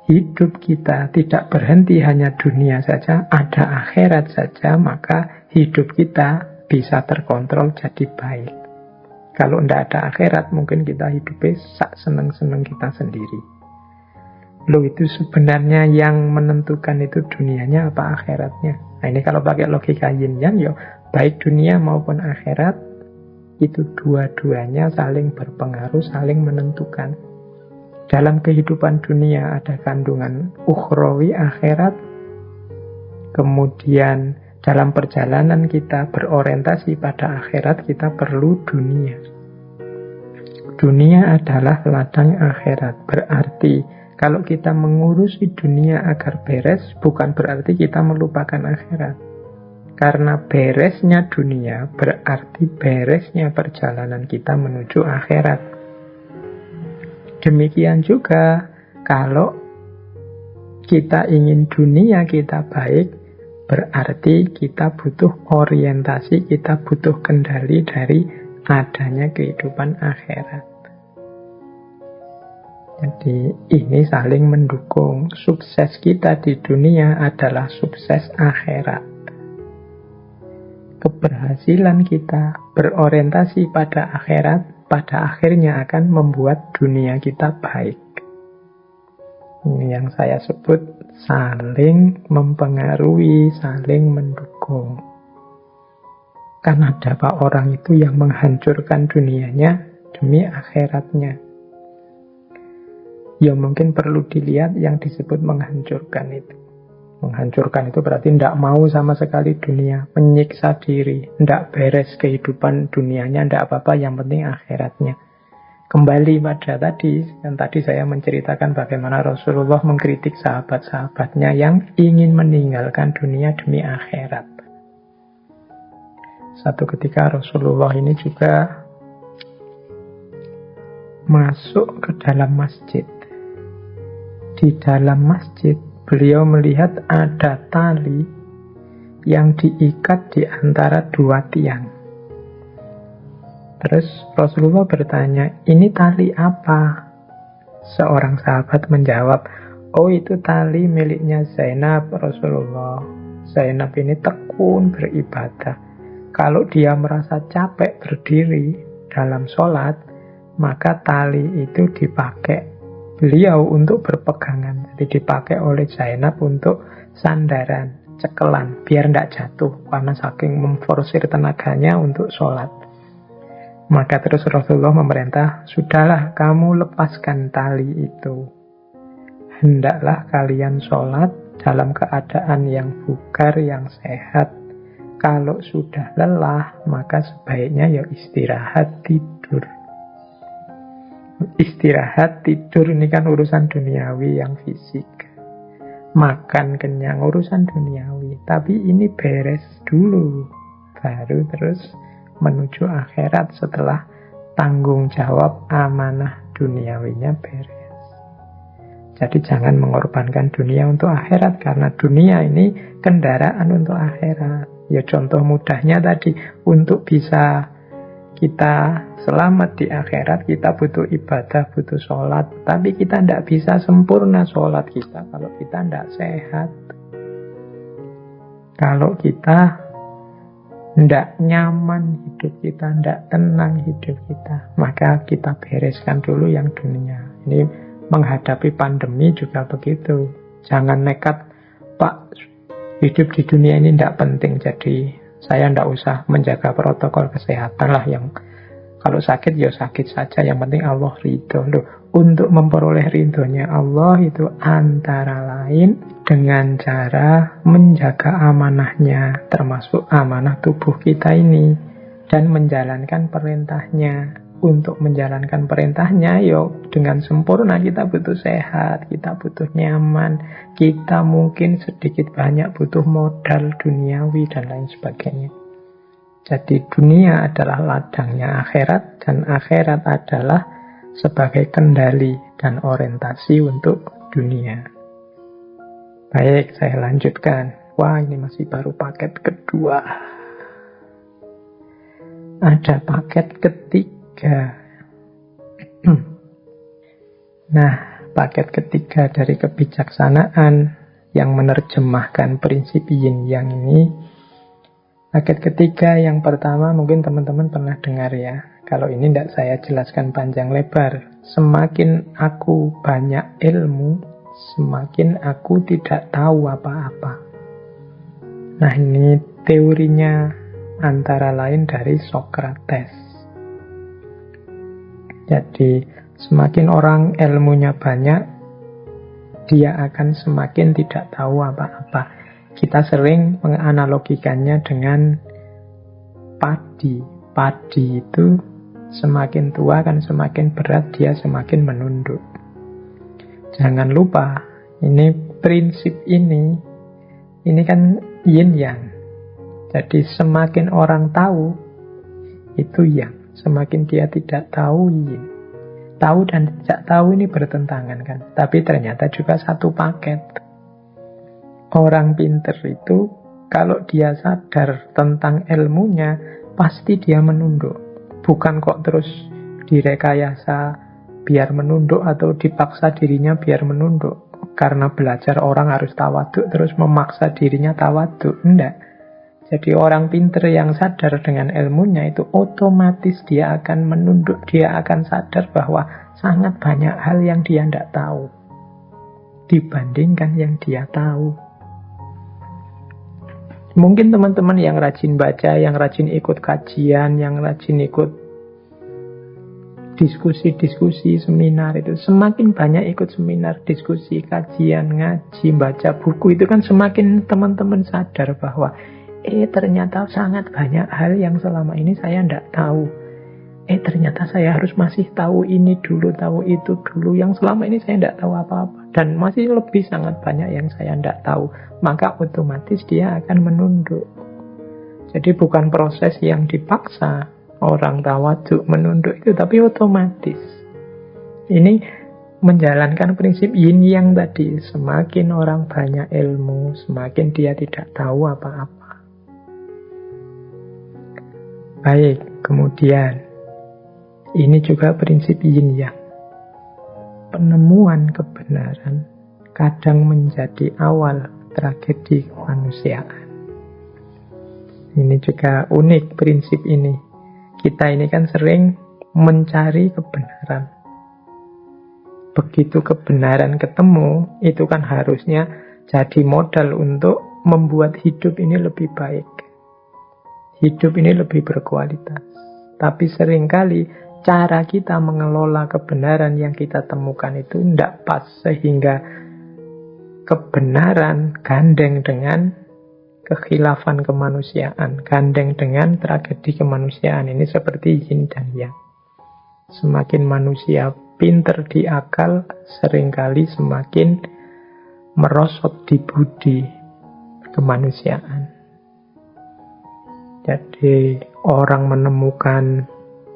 hidup kita tidak berhenti hanya dunia saja, ada akhirat saja, maka hidup kita bisa terkontrol jadi baik. Kalau tidak ada akhirat, mungkin kita hidupnya seneng-seneng kita sendiri. Loh, itu sebenarnya yang menentukan itu dunianya apa akhiratnya? Nah, ini kalau pakai logika yin yang, ya baik dunia maupun akhirat, itu dua-duanya saling berpengaruh, saling menentukan. Dalam kehidupan dunia ada kandungan ukhrawi akhirat, kemudian dalam perjalanan kita berorientasi pada akhirat, kita perlu dunia. Dunia adalah ladang akhirat, berarti kalau kita mengurusi dunia agar beres, bukan berarti kita melupakan akhirat. Karena beresnya dunia berarti beresnya perjalanan kita menuju akhirat. Demikian juga kalau kita ingin dunia kita baik, berarti kita butuh orientasi, kita butuh kendali dari adanya kehidupan akhirat. Jadi ini saling mendukung. Sukses kita di dunia adalah sukses akhirat. Keberhasilan kita berorientasi pada akhirat, pada akhirnya akan membuat dunia kita baik. Ini yang saya sebut saling mempengaruhi, saling mendukung. Kan ada pak orang itu yang menghancurkan dunianya demi akhiratnya. Ya mungkin perlu dilihat yang disebut menghancurkan itu. Menghancurkan itu berarti tidak mau sama sekali dunia, menyiksa diri, tidak beres kehidupan dunianya, tidak apa-apa, yang penting akhiratnya. Kembali pada tadi, yang tadi saya menceritakan bagaimana Rasulullah mengkritik sahabat-sahabatnya yang ingin meninggalkan dunia demi akhirat. Satu ketika Rasulullah ini juga masuk ke dalam masjid. Di dalam masjid, beliau melihat ada tali yang diikat di antara dua tiang. Terus Rasulullah bertanya, ini tali apa? Seorang sahabat menjawab, oh itu tali miliknya Zainab, Rasulullah. Zainab ini tekun beribadah. Kalau dia merasa capek berdiri dalam sholat, maka tali itu dipakai beliau untuk berpegangan. Jadi dipakai oleh Zainab untuk sandaran, cekelan, biar tidak jatuh karena saking memforsir tenaganya untuk sholat. Maka terus Rasulullah memerintah, sudahlah kamu lepaskan tali itu. Hendaklah kalian sholat dalam keadaan yang bugar, yang sehat. Kalau sudah lelah, maka sebaiknya ya istirahat, tidur. Istirahat, tidur ini kan urusan duniawi yang fisik. Makan kenyang urusan duniawi. Tapi ini beres dulu, baru terus menuju akhirat setelah tanggung jawab amanah duniawinya beres. Jadi jangan mengorbankan dunia untuk akhirat, karena dunia ini kendaraan untuk akhirat. Ya contoh mudahnya tadi, untuk bisa kita selamat di akhirat, kita butuh ibadah, butuh sholat. Tapi kita tidak bisa sempurna sholat kita kalau kita tidak sehat. Kalau kita tidak nyaman hidup kita, tidak tenang hidup kita, maka kita bereskan dulu yang dunia. Ini menghadapi pandemi juga begitu. Jangan nekat, Pak, hidup di dunia ini tidak penting, jadi saya tidak usah menjaga protokol kesehatan lah. Yang kalau sakit ya sakit saja, yang penting Allah ridho. Loh, untuk memperoleh ridhonya Allah itu antara lain dengan cara menjaga amanahnya, termasuk amanah tubuh kita ini, dan menjalankan perintahnya. Untuk menjalankan perintahnya, yo dengan sempurna kita butuh sehat, kita butuh nyaman, kita mungkin sedikit banyak butuh modal duniawi dan lain sebagainya. Jadi dunia adalah ladangnya akhirat, dan akhirat adalah sebagai kendali dan orientasi untuk dunia. Baik, saya lanjutkan. Wah, ini masih baru paket kedua. Ada paket ketiga. Nah, paket ketiga dari kebijaksanaan yang menerjemahkan prinsip yin yang ini. Paket ketiga yang pertama mungkin teman-teman pernah dengar ya. Kalau ini tidak saya jelaskan panjang lebar. Semakin aku banyak ilmu, semakin aku tidak tahu apa-apa. Nah, ini teorinya antara lain dari Socrates. Jadi semakin orang ilmunya banyak, dia akan semakin tidak tahu apa-apa. Kita sering menganalogikannya dengan padi. Padi itu semakin tua kan semakin berat, dia semakin menunduk. Jangan lupa, ini prinsip ini kan yin yang. Jadi semakin orang tahu, itu yang. Semakin dia tidak tahu, yin. Tahu dan tidak tahu ini bertentangan kan. Tapi ternyata juga satu paket. Orang pinter itu, kalau dia sadar tentang ilmunya, pasti dia menunduk. Bukan kok terus direkayasa biar menunduk atau dipaksa dirinya biar menunduk. Karena belajar orang harus tawaduk, terus memaksa dirinya tawaduk. Enggak. Jadi orang pinter yang sadar dengan ilmunya itu otomatis dia akan menunduk, dia akan sadar bahwa sangat banyak hal yang dia tidak tahu dibandingkan yang dia tahu. Mungkin teman-teman yang rajin baca, yang rajin ikut kajian, yang rajin ikut diskusi-diskusi, seminar itu, semakin banyak ikut seminar, diskusi, kajian, ngaji, baca buku, itu kan semakin teman-teman sadar bahwa ternyata sangat banyak hal yang selama ini saya tidak tahu. Ternyata saya harus masih tahu ini dulu, tahu itu dulu. Yang selama ini saya tidak tahu apa-apa. Dan masih lebih sangat banyak yang saya tidak tahu. Maka otomatis dia akan menunduk. Jadi bukan proses yang dipaksa orang tawaduk menunduk itu, tapi otomatis. Ini menjalankan prinsip yin yang tadi. Semakin orang banyak ilmu, semakin dia tidak tahu apa-apa. Baik, kemudian ini juga prinsip yin yang. Penemuan kebenaran kadang menjadi awal tragedi kemanusiaan. Ini juga unik prinsip ini. Kita ini kan sering mencari kebenaran. Begitu kebenaran ketemu, itu kan harusnya jadi modal untuk membuat hidup ini lebih baik. Hidup ini lebih berkualitas. Tapi seringkali cara kita mengelola kebenaran yang kita temukan itu tidak pas, sehingga kebenaran gandeng dengan kekhilafan kemanusiaan, gandeng dengan tragedi kemanusiaan. Ini seperti yin dan yang. Semakin manusia pinter di akal, seringkali semakin merosot di budi kemanusiaan. Jadi orang menemukan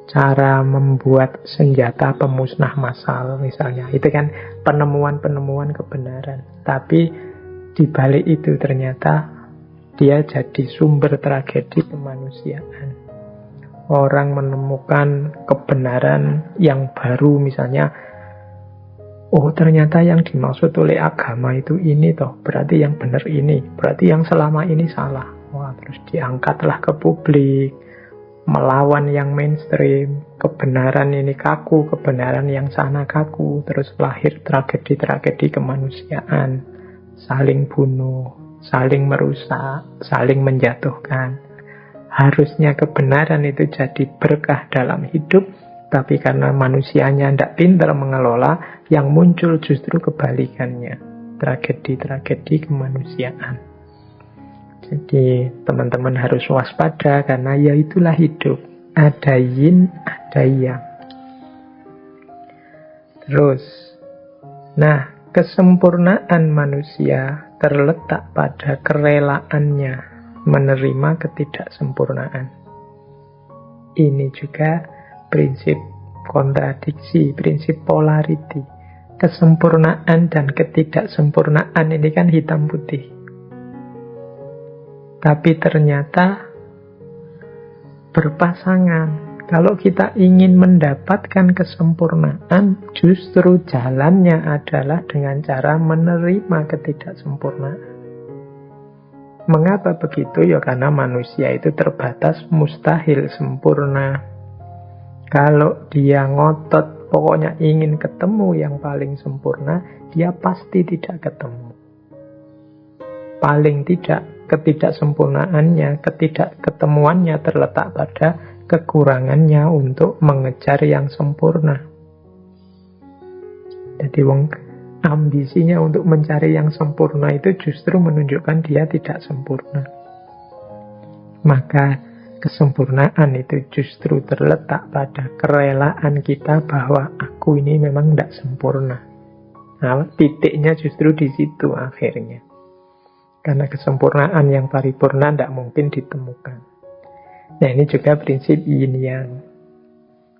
cara membuat senjata pemusnah massal misalnya. Itu kan penemuan-penemuan kebenaran. Tapi di balik itu ternyata dia jadi sumber tragedi kemanusiaan. Orang menemukan kebenaran yang baru misalnya. Oh, ternyata yang dimaksud oleh agama itu ini toh. Berarti yang benar ini. Berarti yang selama ini salah. Wah, terus diangkatlah ke publik. melawan yang mainstream, kebenaran ini kaku, kebenaran yang sana kaku, terus lahir tragedi-tragedi kemanusiaan, saling bunuh, saling merusak, saling menjatuhkan. Harusnya kebenaran itu jadi berkah dalam hidup, tapi karena manusianya tidak pintar mengelola, yang muncul justru kebalikannya, tragedi-tragedi kemanusiaan. Jadi teman-teman harus waspada karena ya itulah hidup. Ada yin, ada yang. Terus, nah kesempurnaan manusia terletak pada kerelaannya menerima ketidaksempurnaan. Ini juga prinsip kontradiksi, prinsip polarity. Kesempurnaan dan ketidaksempurnaan ini kan hitam putih. Tapi ternyata berpasangan. Kalau kita ingin mendapatkan kesempurnaan, justru jalannya adalah dengan cara menerima ketidaksempurnaan. Mengapa begitu? Ya karena manusia itu terbatas, mustahil sempurna. Kalau dia ngotot, pokoknya ingin ketemu yang paling sempurna, dia pasti tidak ketemu. Paling tidak, ketidaksempurnaannya, ketidakketemuannya terletak pada kekurangannya untuk mengejar yang sempurna. Jadi ambisinya untuk mencari yang sempurna itu justru menunjukkan dia tidak sempurna. Maka kesempurnaan itu justru terletak pada kerelaan kita bahwa aku ini memang tidak sempurna. Nah, titiknya justru di situ akhirnya. Karena kesempurnaan yang paripurna tidak mungkin ditemukan. Nah ini juga prinsip yin yang.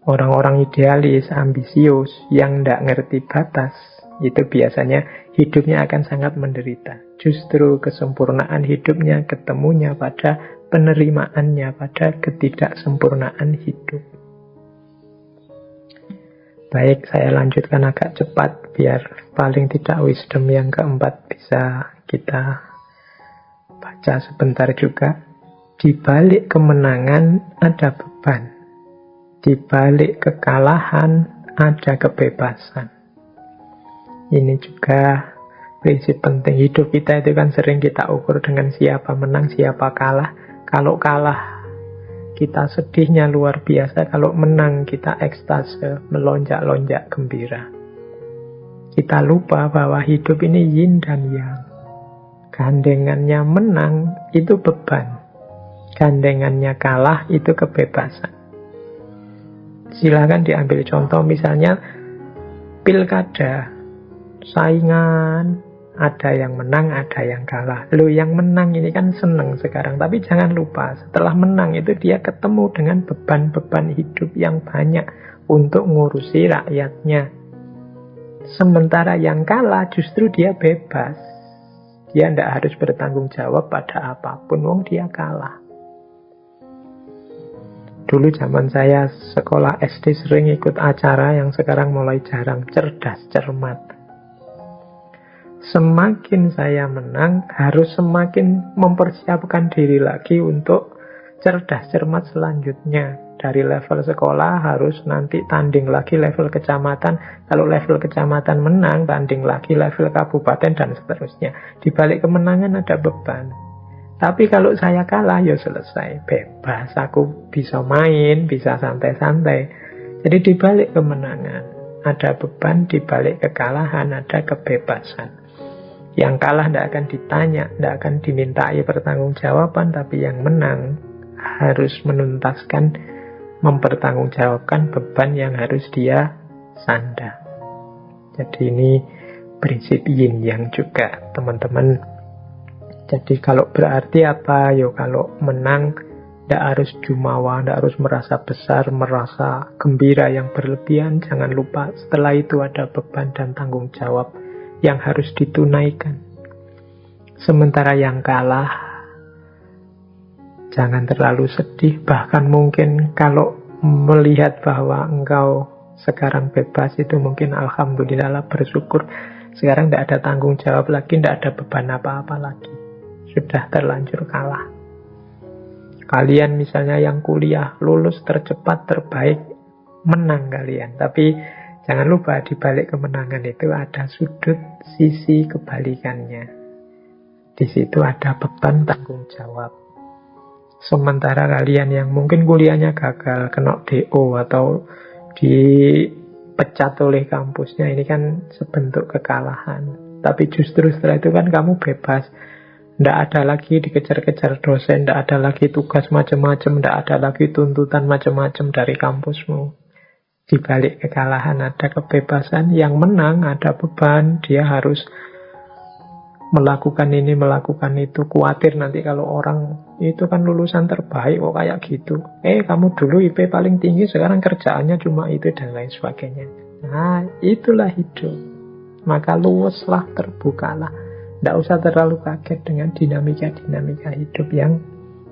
Orang-orang idealis, ambisius, yang tidak ngerti batas, itu biasanya hidupnya akan sangat menderita. Justru kesempurnaan hidupnya ketemunya pada penerimaannya, pada ketidaksempurnaan hidup. Baik, saya lanjutkan agak cepat, biar paling tidak wisdom yang keempat bisa kita baca sebentar juga. Di balik kemenangan ada beban. Di balik kekalahan ada kebebasan. Ini juga prinsip penting. Hidup kita itu kan sering kita ukur dengan siapa menang, siapa kalah. Kalau kalah, kita sedihnya luar biasa. Kalau menang, kita ekstase, melonjak-lonjak gembira. Kita lupa bahwa hidup ini yin dan yang. Gandengannya menang itu beban. Gandengannya kalah itu kebebasan. Silakan diambil contoh misalnya pilkada, saingan, ada yang menang, ada yang kalah. Loh, yang menang ini kan seneng sekarang, tapi jangan lupa setelah menang itu dia ketemu dengan beban-beban hidup yang banyak untuk ngurusi rakyatnya. Sementara yang kalah justru dia bebas. Dia tidak harus bertanggung jawab pada apapun, wong dia kalah. Dulu zaman saya sekolah SD sering ikut acara yang sekarang mulai jarang, cerdas cermat. Semakin saya menang, harus semakin mempersiapkan diri lagi untuk cerdas cermat selanjutnya. Dari level sekolah harus nanti tanding lagi level kecamatan. Kalau level kecamatan menang, tanding lagi level kabupaten dan seterusnya. Di balik kemenangan ada beban. Tapi kalau saya kalah, ya selesai. Bebas, aku bisa main, bisa santai-santai. Jadi di balik kemenangan ada beban, di balik kekalahan ada kebebasan. Yang kalah tidak akan ditanya, tidak akan dimintai pertanggungjawaban, tapi yang menang harus menuntaskan, mempertanggungjawabkan beban yang harus dia sandang. Jadi ini prinsip yin yang juga, teman-teman. Jadi kalau berarti apa? Yo kalau menang tidak harus jumawa, tidak harus merasa besar, merasa gembira yang berlebihan. Jangan lupa setelah itu ada beban dan tanggung jawab yang harus ditunaikan. Sementara yang kalah, jangan terlalu sedih. Bahkan mungkin kalau melihat bahwa engkau sekarang bebas, itu mungkin alhamdulillah, bersyukur. Sekarang tidak ada tanggung jawab lagi, tidak ada beban apa-apa lagi. Sudah terlanjur kalah. Kalian misalnya yang kuliah, lulus tercepat, terbaik, menang kalian. Tapi jangan lupa di balik kemenangan itu ada sudut sisi kebalikannya. Di situ ada beban tanggung jawab. Sementara kalian yang mungkin kuliahnya gagal, kena DO atau dipecat oleh kampusnya, ini kan sebentuk kekalahan. Tapi justru setelah itu kan kamu bebas. Tidak ada lagi dikejar-kejar dosen, tidak ada lagi tugas macam-macam, tidak ada lagi tuntutan macam-macam dari kampusmu. Di balik kekalahan ada kebebasan, yang menang ada beban, dia harus melakukan ini, melakukan itu. Khawatir nanti kalau orang itu kan lulusan terbaik kok kayak gitu. Kamu dulu IP paling tinggi, sekarang kerjaannya cuma itu dan lain sebagainya. Nah, itulah hidup. Maka luweslah, terbukalah. Tidak usah terlalu kaget dengan dinamika-dinamika hidup yang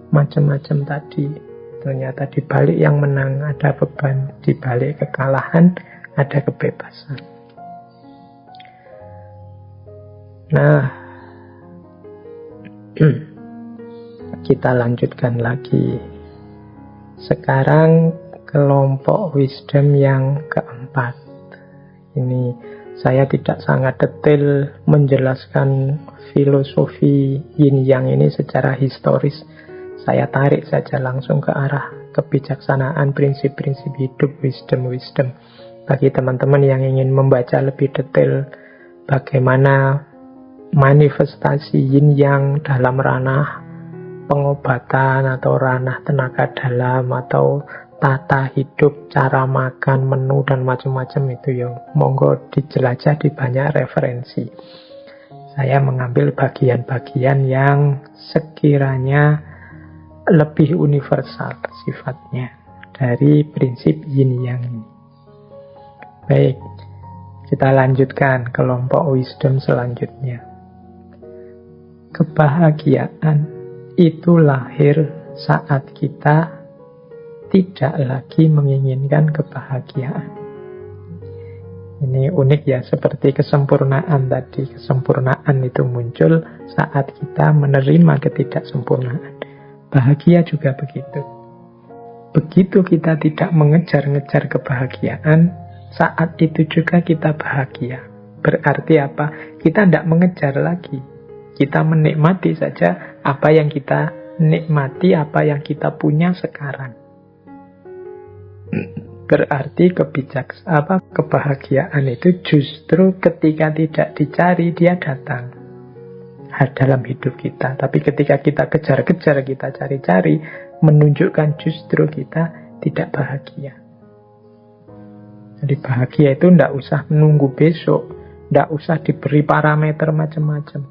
macam-macam tadi. Ternyata di balik yang menang ada beban, di balik kekalahan ada kebebasan. Nah, kita lanjutkan lagi. Sekarang kelompok wisdom yang keempat. Ini saya tidak sangat detail menjelaskan filosofi yin yang ini secara historis. Saya tarik saja langsung ke arah kebijaksanaan, prinsip-prinsip hidup, wisdom. Bagi teman-teman yang ingin membaca lebih detail bagaimana manifestasi yin yang dalam ranah pengobatan atau ranah tenaga dalam atau tata hidup, cara makan, menu dan macam-macam itu ya monggo dijelajah di banyak referensi. Saya mengambil bagian-bagian yang sekiranya lebih universal sifatnya dari prinsip yin yang ini. Baik, kita lanjutkan kelompok wisdom selanjutnya. Kebahagiaan itu lahir saat kita tidak lagi menginginkan kebahagiaan. Ini unik ya, seperti kesempurnaan tadi. Kesempurnaan itu muncul saat kita menerima ketidaksempurnaan. Bahagia juga begitu. Begitu kita tidak mengejar-ngejar kebahagiaan, saat itu juga kita bahagia. Berarti apa? Kita tidak mengejar lagi. Kita menikmati saja apa yang kita nikmati, apa yang kita punya sekarang. Berarti kebahagiaan itu justru ketika tidak dicari, dia datang dalam hidup kita. Tapi ketika kita kejar-kejar, kita cari-cari, menunjukkan justru kita tidak bahagia. Jadi bahagia itu tidak usah menunggu besok, tidak usah diberi parameter macam-macam.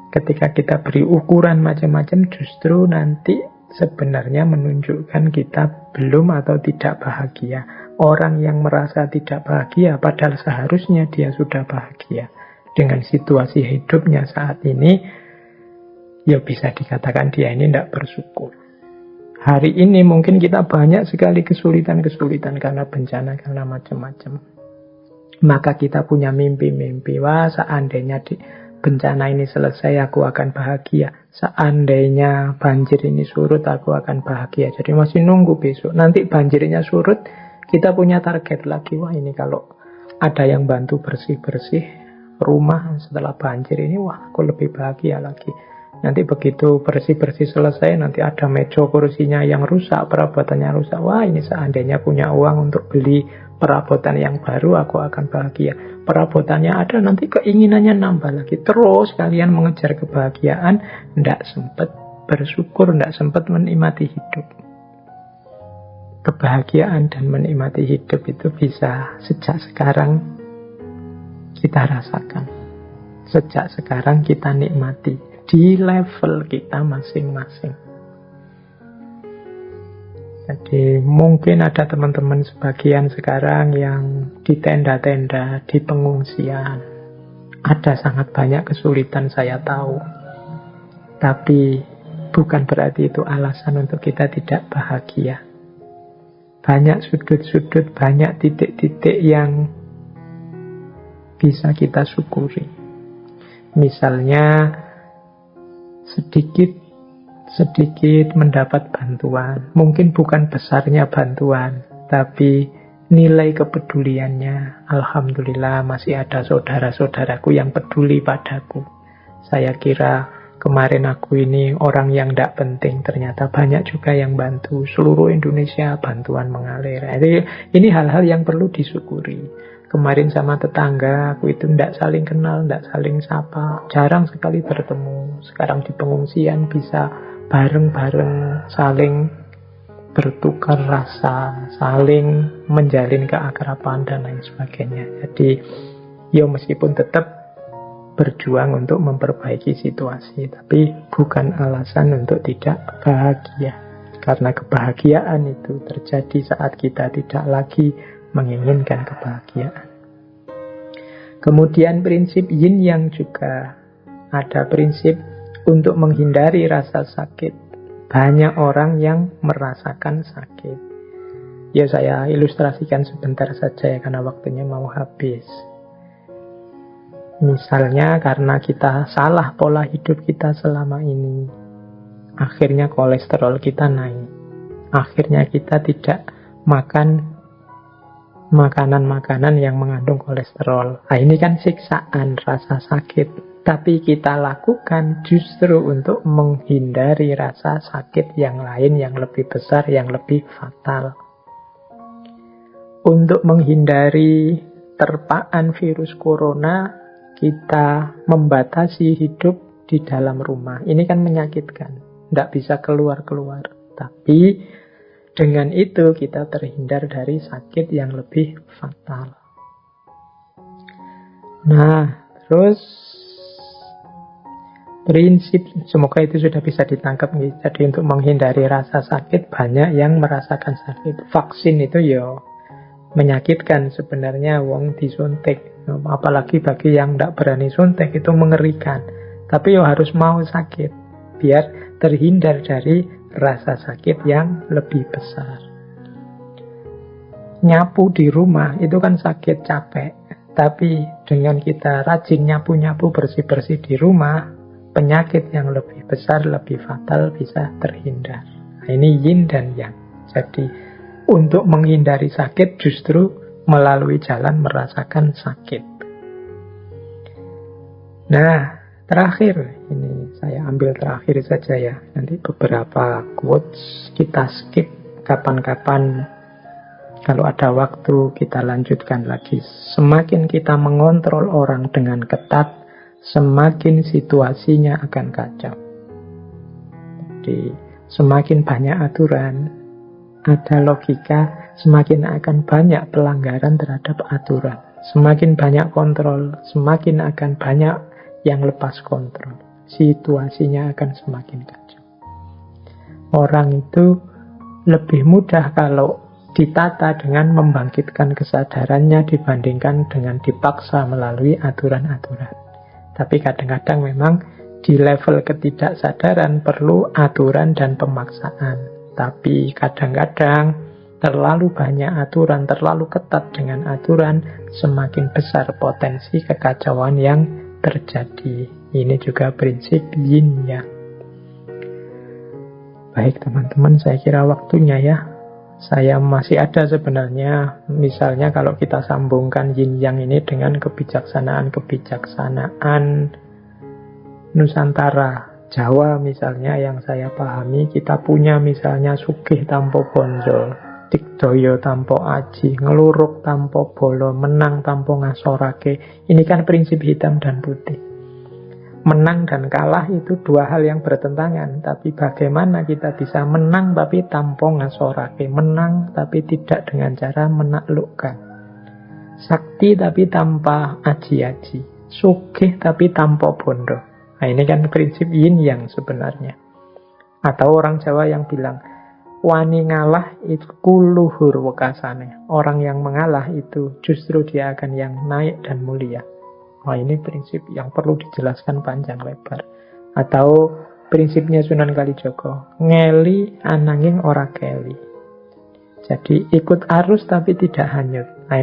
Ketika kita beri ukuran macam-macam, justru nanti sebenarnya menunjukkan kita belum atau tidak bahagia. Orang yang merasa tidak bahagia, padahal seharusnya dia sudah bahagia dengan situasi hidupnya saat ini, ya bisa dikatakan dia ini tidak bersyukur. Hari ini mungkin kita banyak sekali kesulitan-kesulitan karena bencana, karena macam-macam. Maka kita punya mimpi-mimpi, wah seandainya bencana ini selesai, aku akan bahagia. Seandainya banjir ini surut, aku akan bahagia. Jadi masih nunggu besok. Nanti banjirnya surut, kita punya target lagi. Wah ini kalau ada yang bantu bersih-bersih rumah setelah banjir ini, wah aku lebih bahagia lagi. Nanti begitu bersih-bersih selesai, nanti ada meja kursinya yang rusak, perabotannya rusak. Wah ini seandainya punya uang untuk beli perabotan yang baru, aku akan bahagia. Perabotannya ada, nanti keinginannya nambah lagi. Terus kalian mengejar kebahagiaan, tidak sempat bersyukur, tidak sempat menikmati hidup. Kebahagiaan dan menikmati hidup itu bisa sejak sekarang kita rasakan. Sejak sekarang kita nikmati di level kita masing-masing. Jadi mungkin ada teman-teman sebagian sekarang yang di tenda-tenda, di pengungsian. Ada sangat banyak kesulitan, saya tahu. Tapi bukan berarti itu alasan untuk kita tidak bahagia. Banyak sudut-sudut, banyak titik-titik yang bisa kita syukuri. Misalnya sedikit sedikit mendapat bantuan. Mungkin bukan besarnya bantuan, tapi nilai kepeduliannya, alhamdulillah masih ada saudara-saudaraku yang peduli padaku. Saya kira kemarin aku ini orang yang tidak penting, ternyata banyak juga yang bantu. Seluruh Indonesia bantuan mengalir. Jadi ini hal-hal yang perlu disyukuri. Kemarin sama tetangga aku itu tidak saling kenal, tidak saling sapa, jarang sekali bertemu. Sekarang di pengungsian bisa bareng-bareng saling bertukar rasa, saling menjalin keakraban dan lain sebagainya. Jadi ya meskipun tetap berjuang untuk memperbaiki situasi, tapi bukan alasan untuk tidak bahagia. Karena kebahagiaan itu terjadi saat kita tidak lagi menginginkan kebahagiaan. Kemudian prinsip yin yang juga ada prinsip untuk menghindari rasa sakit. Banyak orang yang merasakan sakit. Ya saya ilustrasikan sebentar saja ya karena waktunya mau habis. Misalnya karena kita salah pola hidup kita selama ini, akhirnya kolesterol kita naik. Akhirnya kita tidak makan makanan-makanan yang mengandung kolesterol. Nah, ini kan siksaan, rasa sakit. Tapi kita lakukan justru untuk menghindari rasa sakit yang lain, yang lebih besar, yang lebih fatal. Untuk menghindari terpaan virus corona, kita membatasi hidup di dalam rumah. Ini kan menyakitkan. Tidak bisa keluar-keluar. Tapi dengan itu kita terhindar dari sakit yang lebih fatal. Nah, terus prinsip, semoga itu sudah bisa ditangkap. Jadi untuk menghindari rasa sakit, banyak yang merasakan sakit. Vaksin itu ya menyakitkan sebenarnya, wong disuntik. Apalagi bagi yang tidak berani suntik itu mengerikan. Tapi ya harus mau sakit biar terhindar dari rasa sakit yang lebih besar. Nyapu di rumah itu kan sakit, capek. Tapi dengan kita rajin nyapu-nyapu, bersih-bersih di rumah, penyakit yang lebih besar, lebih fatal bisa terhindar. Nah, ini yin dan yang. Jadi untuk menghindari sakit justru melalui jalan merasakan sakit. Nah, terakhir, ini saya ambil terakhir saja ya. Nanti beberapa quotes kita skip, kapan-kapan kalau ada waktu kita lanjutkan lagi. Semakin kita mengontrol orang dengan ketat, semakin situasinya akan kacau. Jadi semakin banyak aturan, ada logika, semakin akan banyak pelanggaran terhadap aturan. Semakin banyak kontrol, semakin akan banyak yang lepas kontrol. Situasinya akan semakin kacau. Orang itu lebih mudah kalau ditata dengan membangkitkan kesadarannya dibandingkan dengan dipaksa melalui aturan-aturan. Tapi kadang-kadang memang di level ketidaksadaran perlu aturan dan pemaksaan. Tapi kadang-kadang terlalu banyak aturan, terlalu ketat dengan aturan, semakin besar potensi kekacauan yang terjadi. Ini juga prinsip yin yang. Baik teman-teman, saya kira waktunya ya. Saya masih ada sebenarnya, misalnya kalau kita sambungkan yin yang ini dengan kebijaksanaan Nusantara, Jawa misalnya yang saya pahami, kita punya misalnya sugih tanpa bonjol, digdaya tanpa aji, ngeluruk tanpa bolo, menang tanpa ngasorake. Ini kan prinsip hitam dan putih. Menang dan kalah itu dua hal yang bertentangan. Tapi bagaimana kita bisa menang tapi tanpa ngasorake, menang tapi tidak dengan cara menaklukkan, sakti tapi tanpa aji-aji, sugih tapi tanpa bondo. Nah ini kan prinsip yin yang sebenarnya. Atau orang Jawa yang bilang wani ngalah itu luhur wekasane. Orang yang mengalah itu justru dia akan yang naik dan mulia. Nah ini prinsip yang perlu dijelaskan panjang lebar. Atau prinsipnya Sunan Kalijaga, ngeli ananging ora keli. Jadi ikut arus tapi tidak hanyut. Nah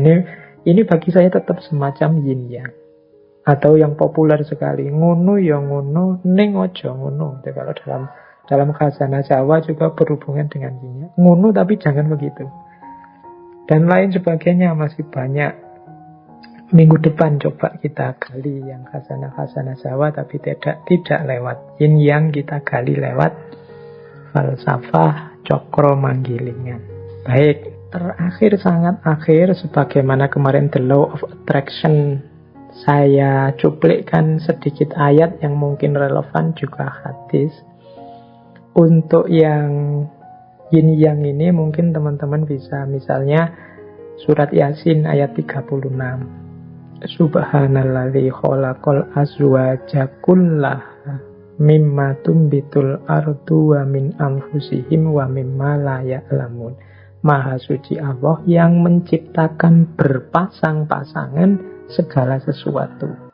ini bagi saya tetap semacam yin yang. Atau yang populer sekali, ngono ya ngono, ning aja ngono. Jadi kalau dalam Dalam khazanah Jawa juga berhubungan dengan yin. Ngunu tapi jangan begitu. Dan lain sebagainya masih banyak. Minggu depan coba kita gali yang khazanah-khazanah Jawa, tapi tidak lewat yin yang, kita gali lewat falsafah cokro manggilingan. Baik, terakhir, sangat akhir, sebagaimana kemarin The Law of Attraction, saya cuplikkan sedikit ayat yang mungkin relevan, juga hadis. Untuk yang yin yang ini mungkin teman-teman bisa misalnya surat Yasin ayat 36. Subhanalladzi khalaqal azwaja kullaha mimma tumbitul ardu wa min anfusihim wa mimma la ya'lamun. Maha suci Allah yang menciptakan berpasang-pasangan segala sesuatu.